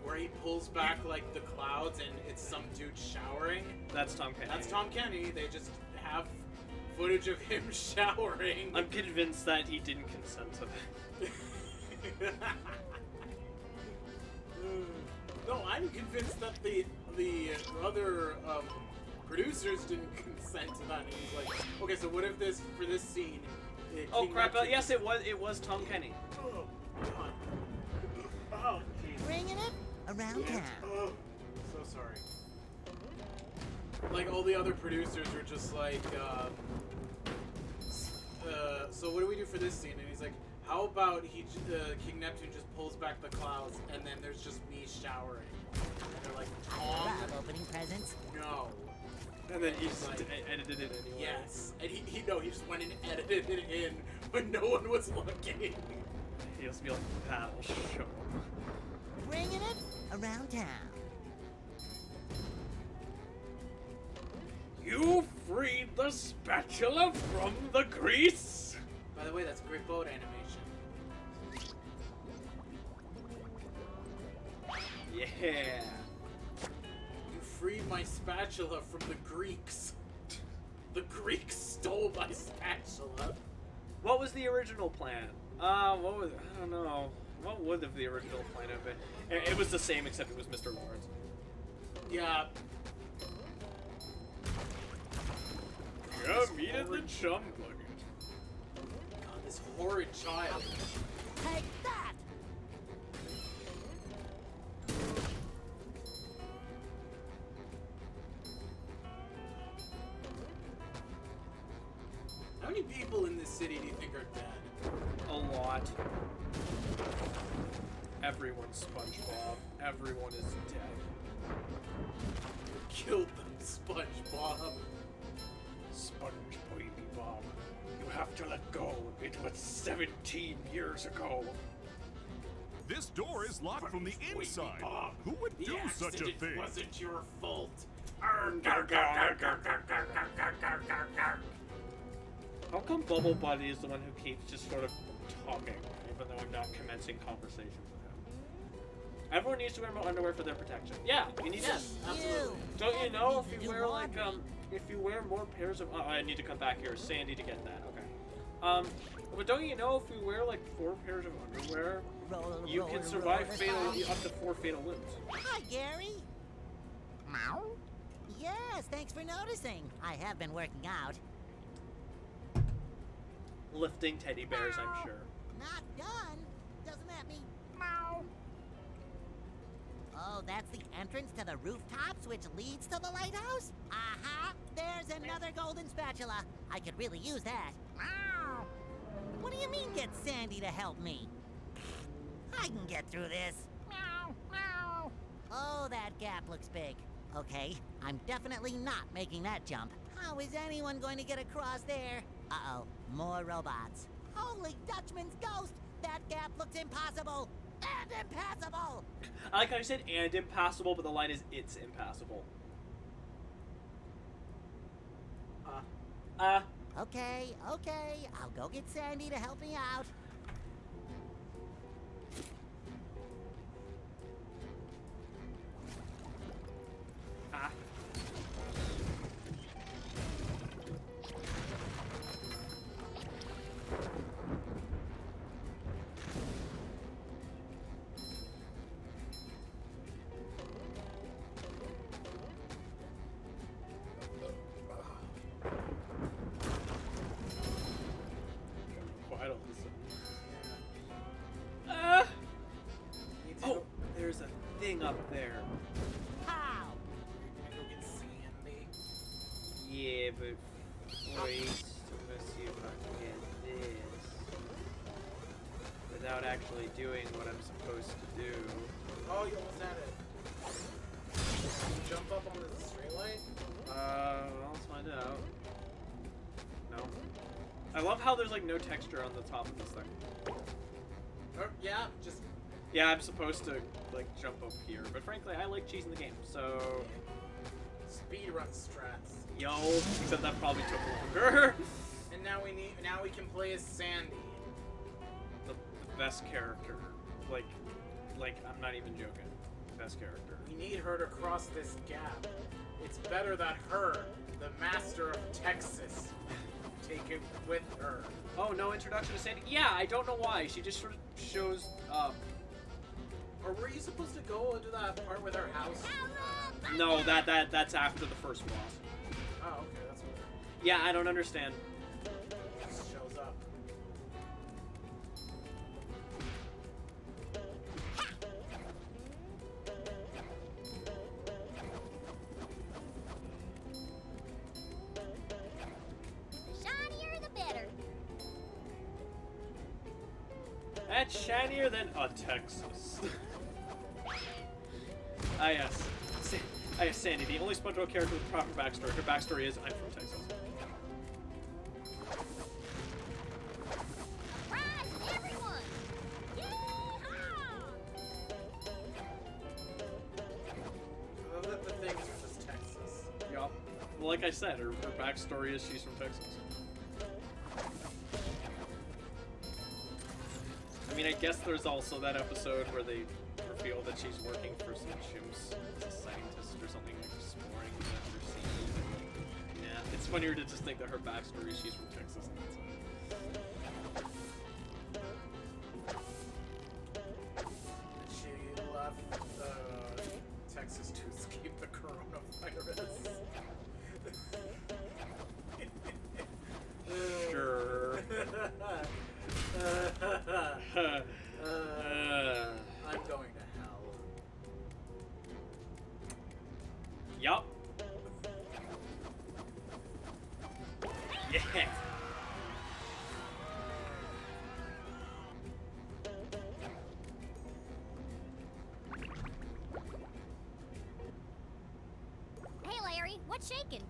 where he pulls back like the clouds and it's some dude showering. That's Tom Kenny. That's Tom Kenny. They just have footage of him showering. I'm convinced that he didn't consent to that. No, I'm convinced that the other producers didn't consent to that. And he was like, okay, so what if for this scene? Oh King crap! Neptune- Yes, it was Tom Kenny. Oh, God. Oh, jeez. Bringing it? around town. Oh, so sorry. Like, all the other producers were just like, so what do we do for this scene? And he's like, how about King Neptune just pulls back the clouds, and then there's just me showering. And they're like, Tom, Love opening presents. no. And then he just Like, edited it anyway. Yes. And he just went and edited it in when no one was looking. He used to be like, that'll show him. Bringing it around town. You freed the spatula from the grease? By the way, that's great boat animation. Yeah. You freed my spatula from the Greeks. The Greeks stole my spatula. What was the original plan? I don't know. What would the original plan have been? It was the same, except it was Mr. Lawrence. Yeah. Come eat at the chum bucket. God, this horrid child. Take that! How many people in this city do you think are dead? A lot. Everyone's SpongeBob. Everyone is dead. Killed them, SpongeBob. Sponge Baby Bob. You have to let go. It was 17 years ago. This door is locked from the inside. Bob. Who would The do such a accident thing? wasn't your fault. How come Bubble Buddy is the one who keeps just sort of talking, even though I'm not commencing conversations with him? Everyone needs to wear more underwear for their protection. Yeah, you need Yes, to. absolutely. Don't you know Need if to you do wear like laundry. if you wear more pairs of I need to come back here, Sandy, to get that. Okay. But don't you know if you wear like 4 pairs of underwear, Roll, you roll, can roll, survive roll, fatal roll. up to 4 fatal wounds. Hi, Gary. Meow. Yes, thanks for noticing. I have been working out. Lifting teddy bears, I'm sure. Not done. Doesn't that mean meow? Oh, that's the entrance to the rooftops, which leads to the lighthouse? Aha! There's another golden spatula. I could really use that. Meow. What do you mean, get Sandy to help me? I can get through this. Meow, meow. Oh, that gap looks big. Okay, I'm definitely not making that jump. How is anyone going to get across there? Uh-oh, more robots. Holy Dutchman's ghost! That gap looks impossible! And impassable! I like how you said and impassable, but the line is it's impassable. Okay, I'll go get Sandy to help me out. Quite a listen. Oh, there's a thing up there. How? Can I go get Sandy? Yeah, but wait, let's see if I can get this without actually doing what I'm supposed to do. Oh, you almost had it. Can you jump up on the straight line? Well, let's find out. No. I love how there's like no texture on the top of this thing. Or, yeah, just Yeah, I'm supposed to like jump up here, but frankly, I like cheesing the game, so speedrun strats. yo. Except that probably took longer. And now we can play as Sandy. the best character, like I'm not even joking. Best character. We need her to cross this gap. It's better that her, the master of Texas, take it with her. Oh, no introduction to Sandy. Yeah, I don't know why. She just sort of shows up. Or were you supposed to go into that part with her house? No, that's after the first boss. Oh, okay, that's what Yeah, I don't understand. it just shows up. That's shinier than Texas. Ah yes. Sandy, the only SpongeBob character with proper backstory. Her backstory is I'm from Texas. Surprise, everyone! Yeehaw! I love that the thing is just Texas. Yup. Well, like I said, her backstory is she's from Texas. I mean, I guess there's also that episode where they reveal that she's working for some chimps as a scientist or something, like exploring the undersea. Yeah, it's funnier to just think that her backstory is she's from Texas and that's it. She left Texas to escape the coronavirus. Sure. I'm going to hell. Yup. Yeah. Hey, Larry, what's shaking?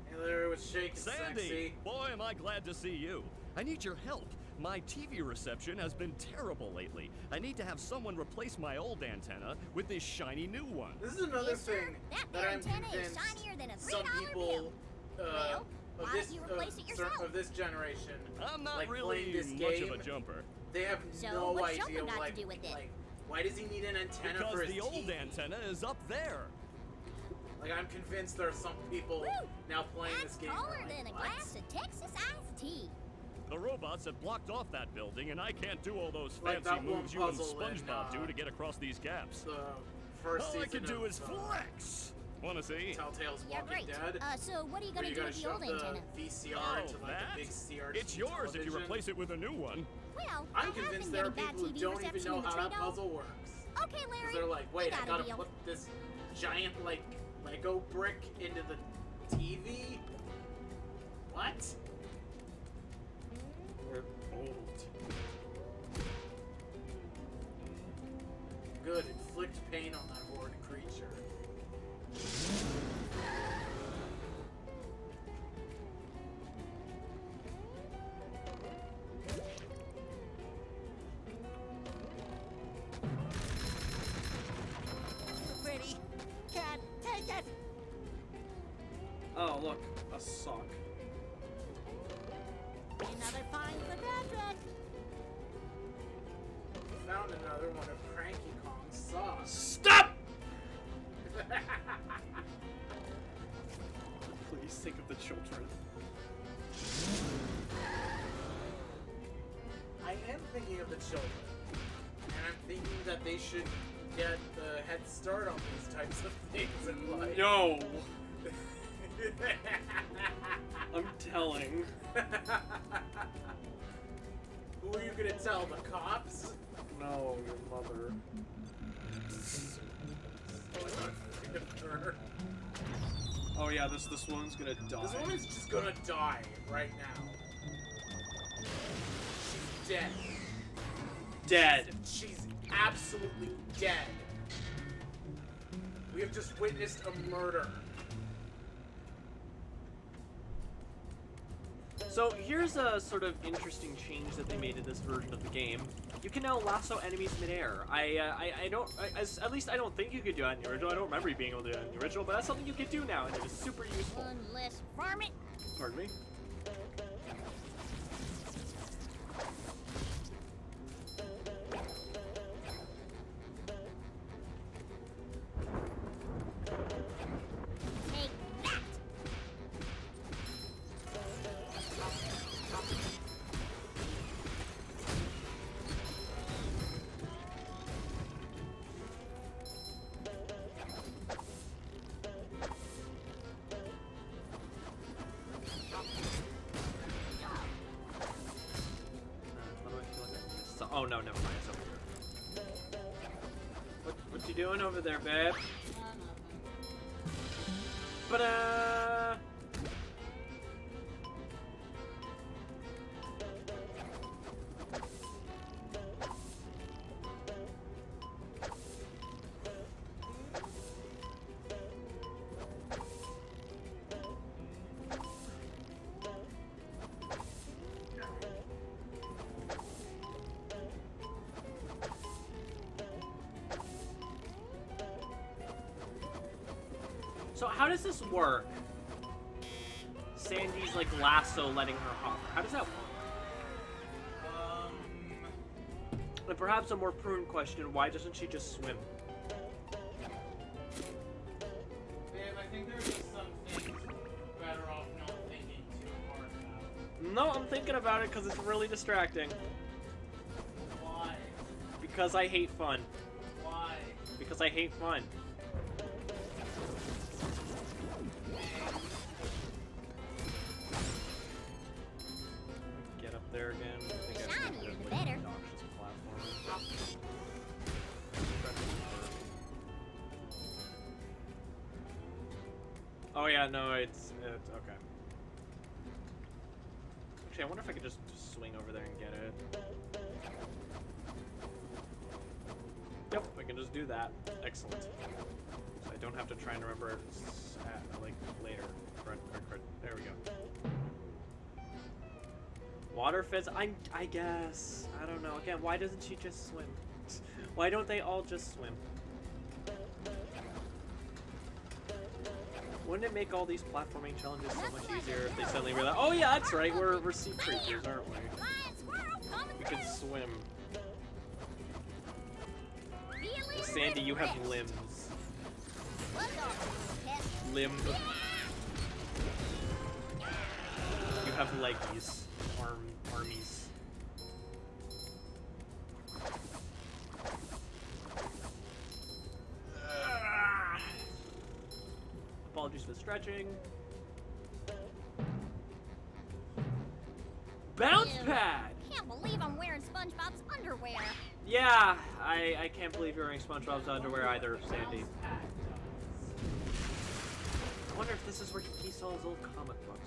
Taylor was shaking Sandy! sexy. Boy, am I glad to see you. I need your help. My TV reception has been terrible lately. I need to have someone replace my old antenna with this shiny new one. This is another Yes, sir. thing That that I'm antenna is convinced shinier than a some $3 people bill. Well, of why this don't you replace it yourself? of this generation, I'm not like really playing this much game, of a jumper. they have So, no what's idea Sheldon got to like, do with it? like why does he need an antenna Because for his the old TV? antenna is up there. Like I'm convinced there are some people Woo! now playing That's this game. taller like, than a what? glass of Texas iced tea. The robots have blocked off that building, and I can't do all those Like fancy that one moves you and puzzle in, SpongeBob do to get across these gaps. The first All I season can do of, is flex. Wanna see? Telltale's Yeah, Walking great. Dead. So what are you Where gonna you do gotta with the shove old antenna? the VCR Oh, into like that? the big CRT It's yours if you television. replace it with a new one. Well, I'm I have convinced been there are getting bad people who TV don't even reception know in the how that Trito. puzzle works. Okay, Larry. Because they're like, wait, we I got a gotta deal. put this giant like Lego brick into the TV? What? We're old. Good, inflict pain on that horrid creature. Pretty. Cat, take it! Oh, look, a sock. Another find for Patrick! Found another one of Cranky Kong's socks. Stop! Please think of the children. I am thinking of the children. And I'm thinking that they should get the head start on these types of things in life. No! I'm telling. Who are you gonna tell? The cops? No, your mother. Oh yeah, this woman's gonna die. This woman's just gonna die right now. She's dead. Dead. She's absolutely dead. We have just witnessed a murder. So here's a sort of interesting change that they made in this version of the game. You can now lasso enemies midair. At least I don't think you could do that in the original. I don't remember you being able to do that in the original, but that's something you can do now, and it is super useful. One less varmint. Pardon me? Take that. Why do I feel like I missed oh no, never mind. It's over here. What you doing over there, babe? So how does this work? Sandy's like lasso letting her hover. How does that work? And perhaps a more prudent question, why doesn't she just swim? Babe, I think there's just some things better off not thinking too hard about. No, I'm thinking about it because it's really distracting. Why? Because I hate fun. Why? Because I hate fun. Get up there again. I think I Shinier there's, the like, better. obnoxious platforming. Oh yeah, no, it's okay. Actually, I wonder if I could just swing over there and get it. Yep, I can just do that. Excellent. So I don't have to try and remember it like later. There we go. Water fence. I guess. I don't know. Again, why doesn't she just swim? Why don't they all just swim? Wouldn't it make all these platforming challenges so much easier if they suddenly realize, oh yeah, that's right, we're sea creatures, aren't we? Lion squirrel coming We can through. swim. Feeling Sandy, you have refreshed. limbs. What's up, pet? Limb. You have leggies. Armies. Apologies for stretching. Bounce Ew. pad! Can't believe I'm wearing SpongeBob's underwear. Yeah, I can't believe you're wearing SpongeBob's underwear either, Sandy. I wonder if this is where he saw his old comic books.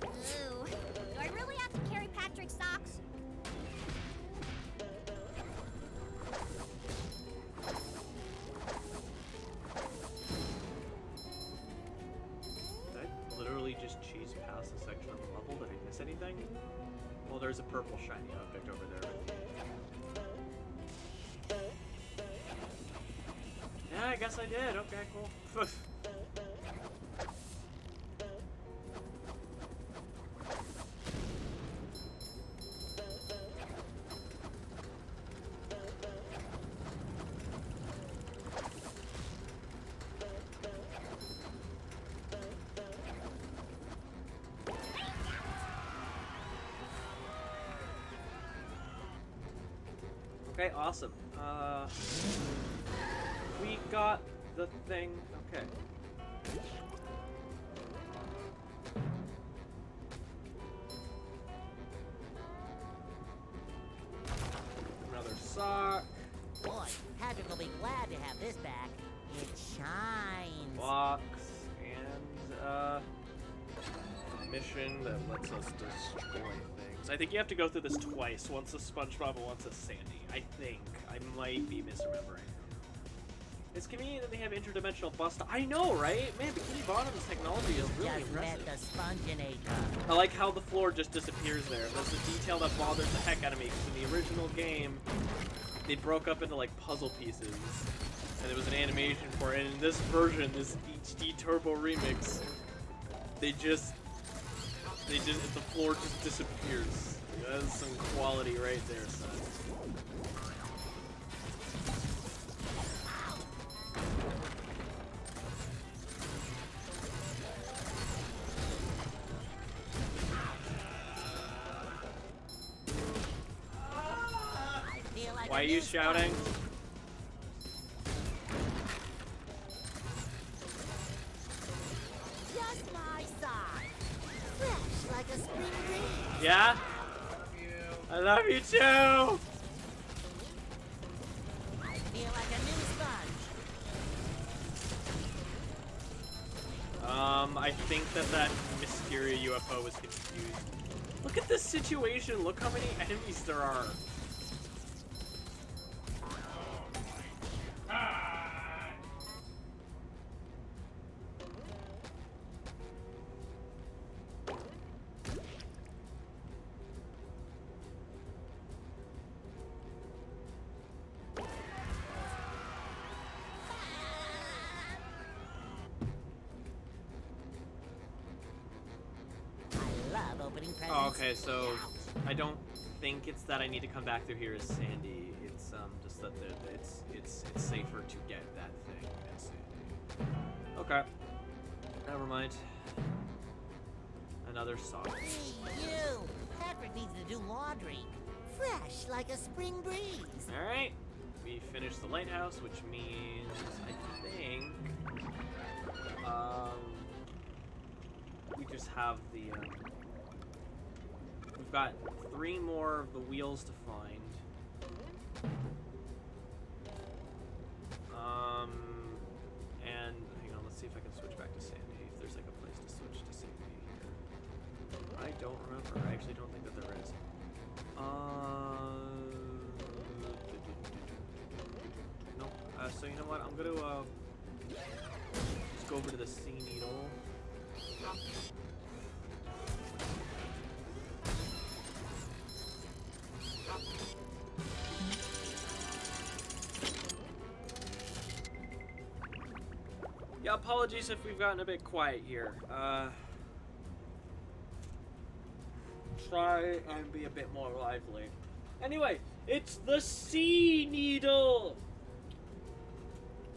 Ooh. Do I really have to carry Patrick's socks? Did I literally just cheese past a section of the level? Did I miss anything? Well, there's a purple shiny object over there. Yeah, I guess I did. Okay, cool. Okay, awesome. We got the thing. Okay. Another sock. Boy, Patrick will be glad to have this back. It shines. Box. And, a mission that lets us destroy things. I think you have to go through this twice. Once a SpongeBob and once a Sandy. I think. I might be misremembering. It's convenient that they have interdimensional bust. I know, right? Man, Bikini Bottom's technology is really Just met impressive. the Sponginator. I like how the floor just disappears there. That's a detail that bothers the heck out of me, because in the original game, they broke up into, like, puzzle pieces. And there was an animation for it. And in this version, this HD Turbo Remix, the floor just disappears. That's some quality right there, son. I feel like Why a are you new shouting? sponge. Just my size. Fresh. like a spring breeze. Yeah? I love you too! I feel like a new sponge. I think that Mysteria UFO was confused. Look at this situation. Look how many enemies there are. Love opening presents. Oh, okay, so I don't think it's that I need to come back through here as Sandy. It's just that it's safer to get that thing as Sandy. Okay. Never mind. Another sock. Hey, you! Patrick needs to do laundry. Fresh like a spring breeze. Alright. We finished the lighthouse, which means I think we just have the we've got 3 more of the wheels to find. And hang on, let's see if I can switch back to Sandy, if there's like a place to switch to Sandy here. I don't remember. I actually don't think that there is. Nope. So you know what? I'm gonna just go over to the sea needle. Yeah, apologies if we've gotten a bit quiet here. Try and be a bit more lively. Anyway, it's the sea needle!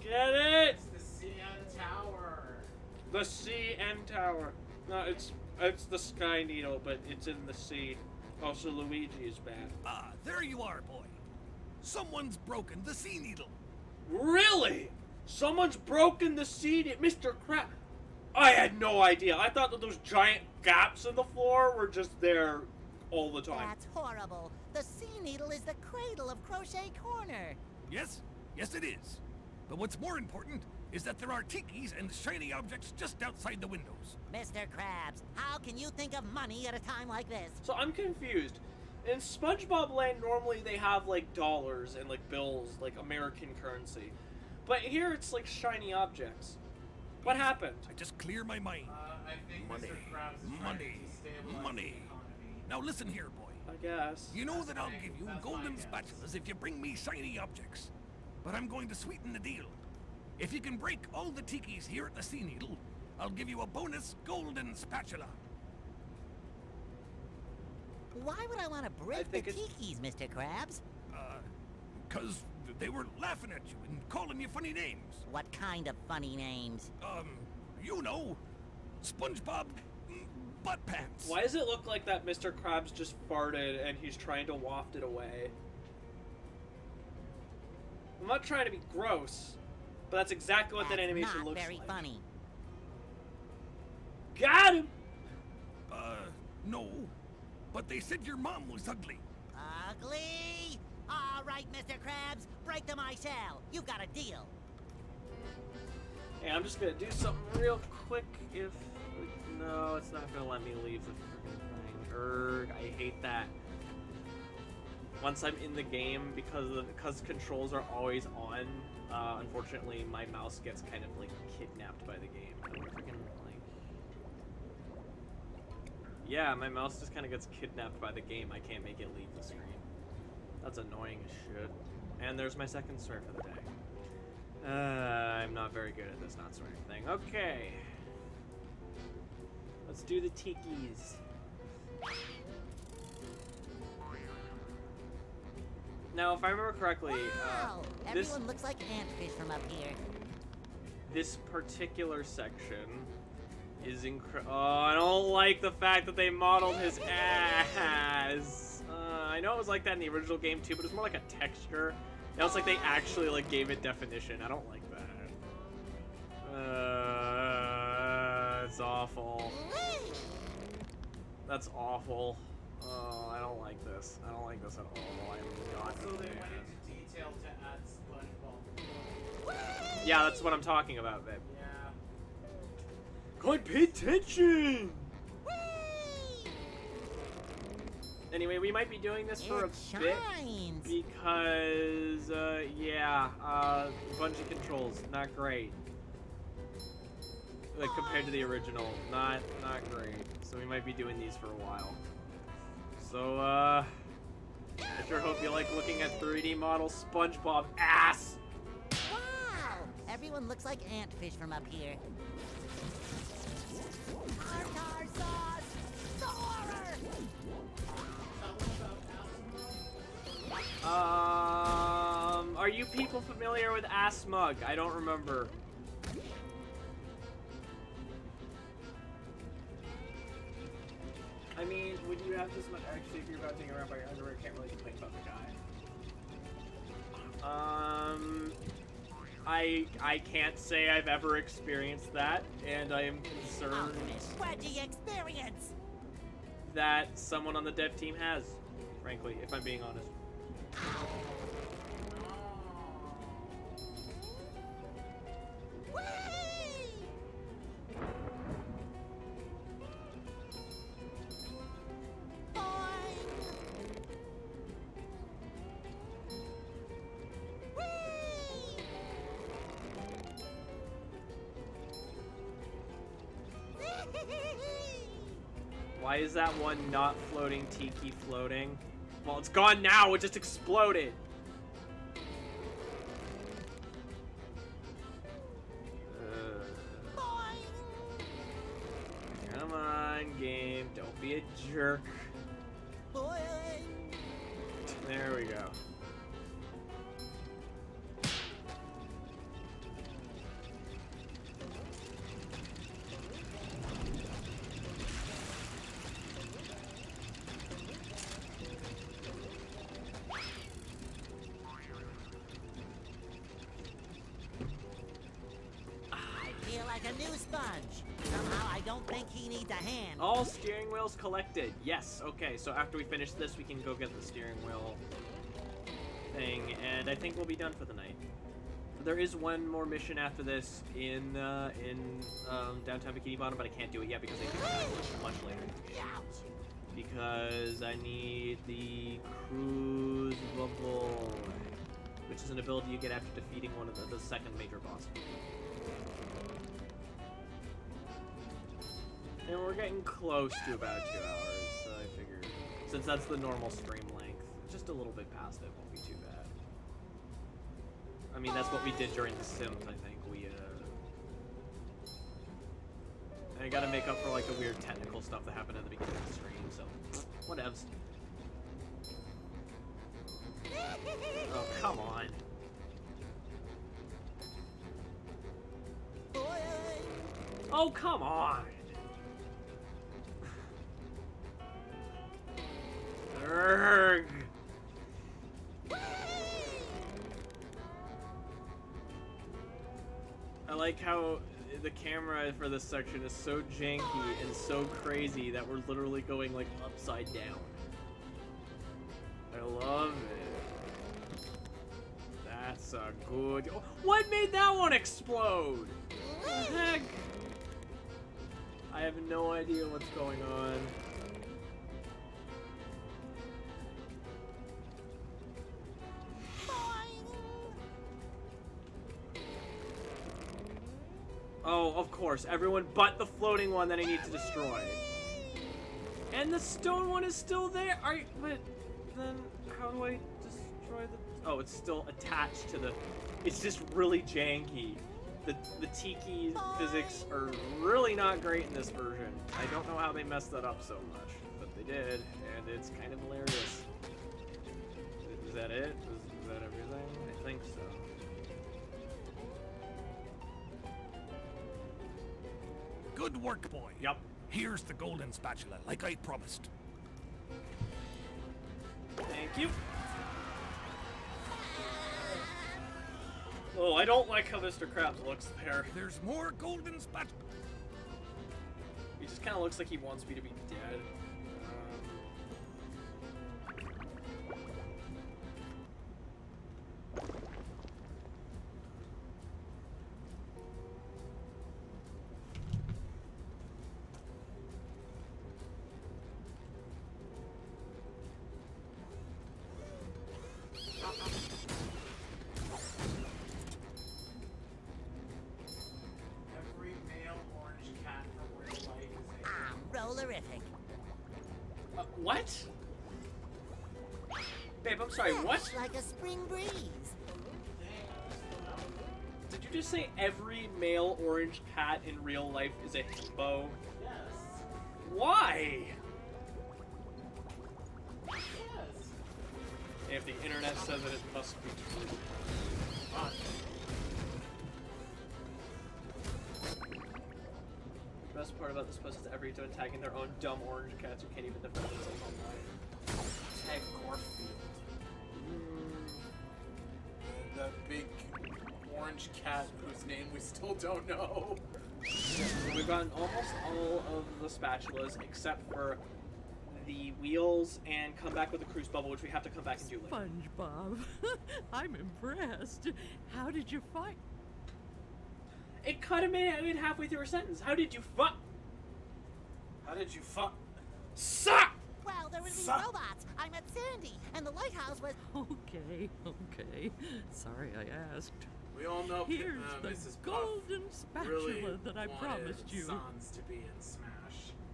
Get it? It's the CN Tower. The CN Tower. No, it's the Sky Needle, but it's in the sea. Also, Luigi is bad. Ah, there you are, boy. Someone's broken the sea needle. Really? Someone's broken the sea needle? Mr. Crab. I had no idea. I thought that those giant gaps in the floor were just there all the time. That's horrible. The sea needle is the cradle of Crochet Corner. Yes, yes it is. But what's more important is that there are tikis and shiny objects just outside the windows. Mr. Krabs, how can you think of money at a time like this? So I'm confused. In SpongeBob Land, normally they have like dollars and like bills, like American currency. But here it's like shiny objects. What happened? I just clear my mind. I think Money, Mr. Krabs is trying money, to destabilize money. the economy. Now listen here, boy. I guess. You know that I'll give you That's golden my guess. spatulas if you bring me shiny objects. But I'm going to sweeten the deal. If you can break all the tikis here at the Sea Needle, I'll give you a bonus golden spatula. Why would I want to break the think it's- tikis, Mr. Krabs? 'Cause they were laughing at you and calling you funny names. What kind of funny names? You know, SpongeBob Butt Pants. Why does it look like that Mr. Krabs just farted and he's trying to waft it away? I'm not trying to be gross, but that's exactly what that That's animation not looks very like. funny. Got him! No. But they said your mom was ugly. Ugly? All right, Mr. Krabs, break them I shall. You've got a deal. Hey, I'm just gonna do something real quick if... No, it's not gonna let me leave the freaking thing. Erg, I hate that. Once I'm in the game, because controls are always on, unfortunately my mouse gets kind of like kidnapped by the game. I don't freaking like... Yeah, my mouse just kind of gets kidnapped by the game. I can't make it leave the screen. That's annoying as shit. And there's my second swear for the day. I'm not very good at this not swearing thing. Okay. Let's do the tikis. Now, if I remember correctly, Wow! this Everyone looks like antfish from up here. this particular section is oh, I don't like the fact that they modeled his ass. I know it was like that in the original game too, but it's more like a texture. Now it's like they actually like gave it definition. I don't like that. It's awful. That's awful. Oh, I don't like this. I don't like this at all. I'm not So a they fan. went into detail to add SpongeBob. Yeah, that's what I'm talking about, babe. Yeah. Go on, pay attention! Anyway, we might be doing this for a It bit shines. because, yeah, bungee controls, not great. Like, compared to the original, not great. So we might be doing these for a while. So, I sure hope you like looking at 3D model SpongeBob ass! Wow! Everyone looks like antfish from up here. Tartar sauce! The horror! Are you people familiar with Asmug? I don't remember. I mean, would you have this much? Actually, if you're about to get around by your underwear, can't really complain about the guy. I can't say I've ever experienced that, and I am concerned Wedgie experience! that someone on the dev team has. Frankly, if I'm being honest. Why is that one not floating tiki floating? Well, it's gone now. It just exploded. Come on, game. Don't be a jerk. There we go. Like a new sponge. Somehow I don't think he needs a hand. All steering wheels collected. Yes, okay, so after we finish this, we can go get the steering wheel thing, and I think we'll be done for the night. There is one more mission after this in downtown Bikini Bottom, but I can't do it yet because I think it's much later. Because I need the Cruise Bubble, which is an ability you get after defeating one of the second major boss. And we're getting close to about 2 hours, so I figured, since that's the normal stream length, just a little bit past it won't be too bad. I mean, that's what we did during The Sims, I think. I gotta make up for, like, the weird technical stuff that happened at the beginning of the stream, so, whatevs. Oh, come on. Oh, come on! Urgh. I like how the camera for this section is so janky and so crazy that we're literally going like upside down. I love it. That's a good... Oh, what made that one explode? What the heck? I have no idea what's going on. Oh, of course. Everyone but the floating one that I need to destroy. And the stone one is still there? But then how do I destroy the... Oh, it's still attached to the... It's just really janky. The tiki physics are really not great in this version. I don't know how they messed that up so much, but they did, and it's kind of hilarious. Is that it? Is that everything? I think so. Good work, boy. Yep. Here's the golden spatula, like I promised. Thank you. Oh, I don't like how Mr. Krabs looks there. There's more golden spatula. He just kind of looks like he wants me to be dead. What? Babe, I'm sorry, Fresh what? like a spring breeze. Did you just say every male orange cat in real life is a hippo? Yes. Why? Yes. If the internet says it, it must be true. The best part about this post is every time attacking their own dumb orange cats who can't even defend themselves online. Tag Garfield. The big orange cat whose name we still don't know. So we've gotten almost all of the spatulas except for the wheels and come back with the cruise bubble, which we have to come back and do later. SpongeBob, I'm impressed. How did you fight? It cut him in halfway through her sentence. How did you fuck? How did you fuck? Suck! Well, there were these Suck. robots. I met Sandy, and the lighthouse was... Okay. Sorry I asked. We all know Here's the Mrs. golden Puff spatula really that I wanted promised you. Sans to be in Smash.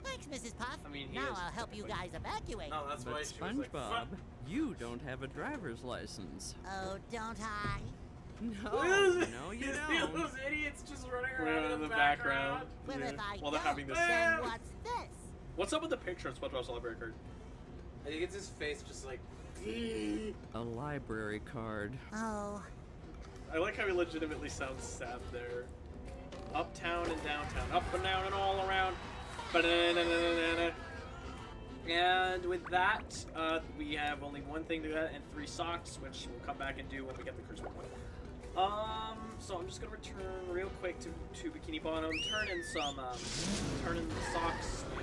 Thanks, Mrs. Puff. I mean, he now is I'll help you guys evacuate. No, that's why But she was like, SpongeBob, fuck. you don't have a driver's license. Oh, don't I? No, no, you don't. Those idiots just running Running around in in the background. Well, Yeah. if I While they're don't, having this. then what's this? What's up with the picture of SpongeBob's library card? I think it's his face just like. A library card. Oh, I like how he legitimately sounds sad there. Uptown and downtown. Up and down and all around. Ba-da-da-da-da-da-da. And with that, we have only one thing to do and 3 socks, which we'll come back and do when we get the crucible. So I'm just gonna return real quick to Bikini Bottom, turn in the socks,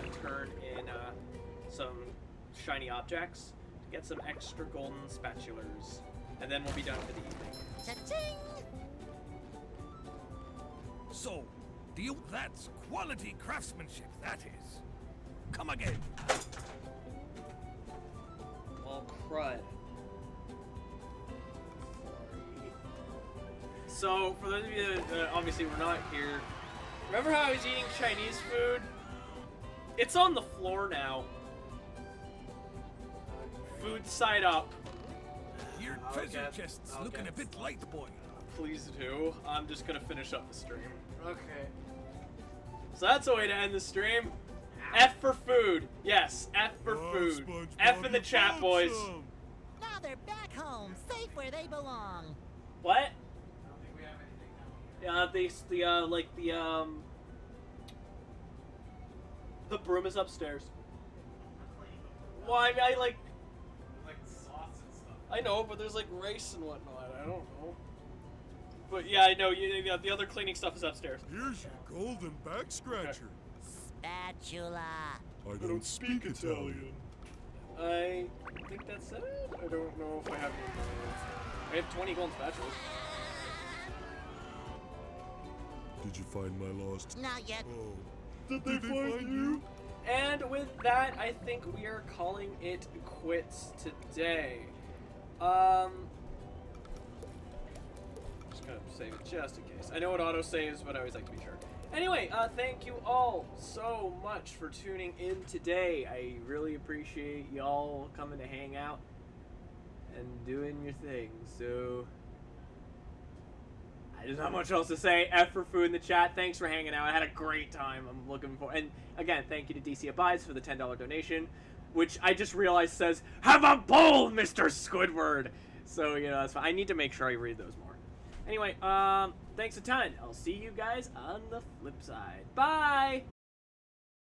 and turn in some shiny objects to get some extra golden spatulas, and then we'll be done for the evening. cha-ching! So, do you... That's quality craftsmanship, that is. Come again. Well, crud. So, for those of you that obviously were not here, remember how I was eating Chinese food? It's on the floor now. Food side up. Your I'll treasure get- chest's I'll looking get a bit some. light, boy. Please do. I'm just gonna finish up the stream. Okay. So that's a way to end the stream. F for food. Yes, F for Oh, food. SpongeBob, F in the you chat, found boys. some. Now they're back home, safe where they belong. What? I don't think we have anything now. The broom is upstairs. Why? I like. Like sauce and stuff. I know, but there's like rice and whatnot. I don't know. But yeah, I know. The other cleaning stuff is upstairs. Here's your golden back scratcher. Spatula. I don't speak Italian. I think that's it. I don't know if I have any more. I have 20 golden spatulas. Did you find my lost? Not yet. Oh. Did they find you? And with that, I think we are calling it quits today. Just gonna save it just in case. I know it auto saves, but I always like to be sure. Anyway, thank you all so much for tuning in today. I really appreciate y'all coming to hang out and doing your thing. So there's not much else to say. F for food in the chat. Thanks for hanging out. I had a great time. I'm looking for. And again, thank you to DC Abides for the $10 donation, which I just realized says, "Have a bowl, Mr. Squidward." So that's fine. I need to make sure I read those more. Anyway, thanks a ton. I'll see you guys on the flip side. Bye.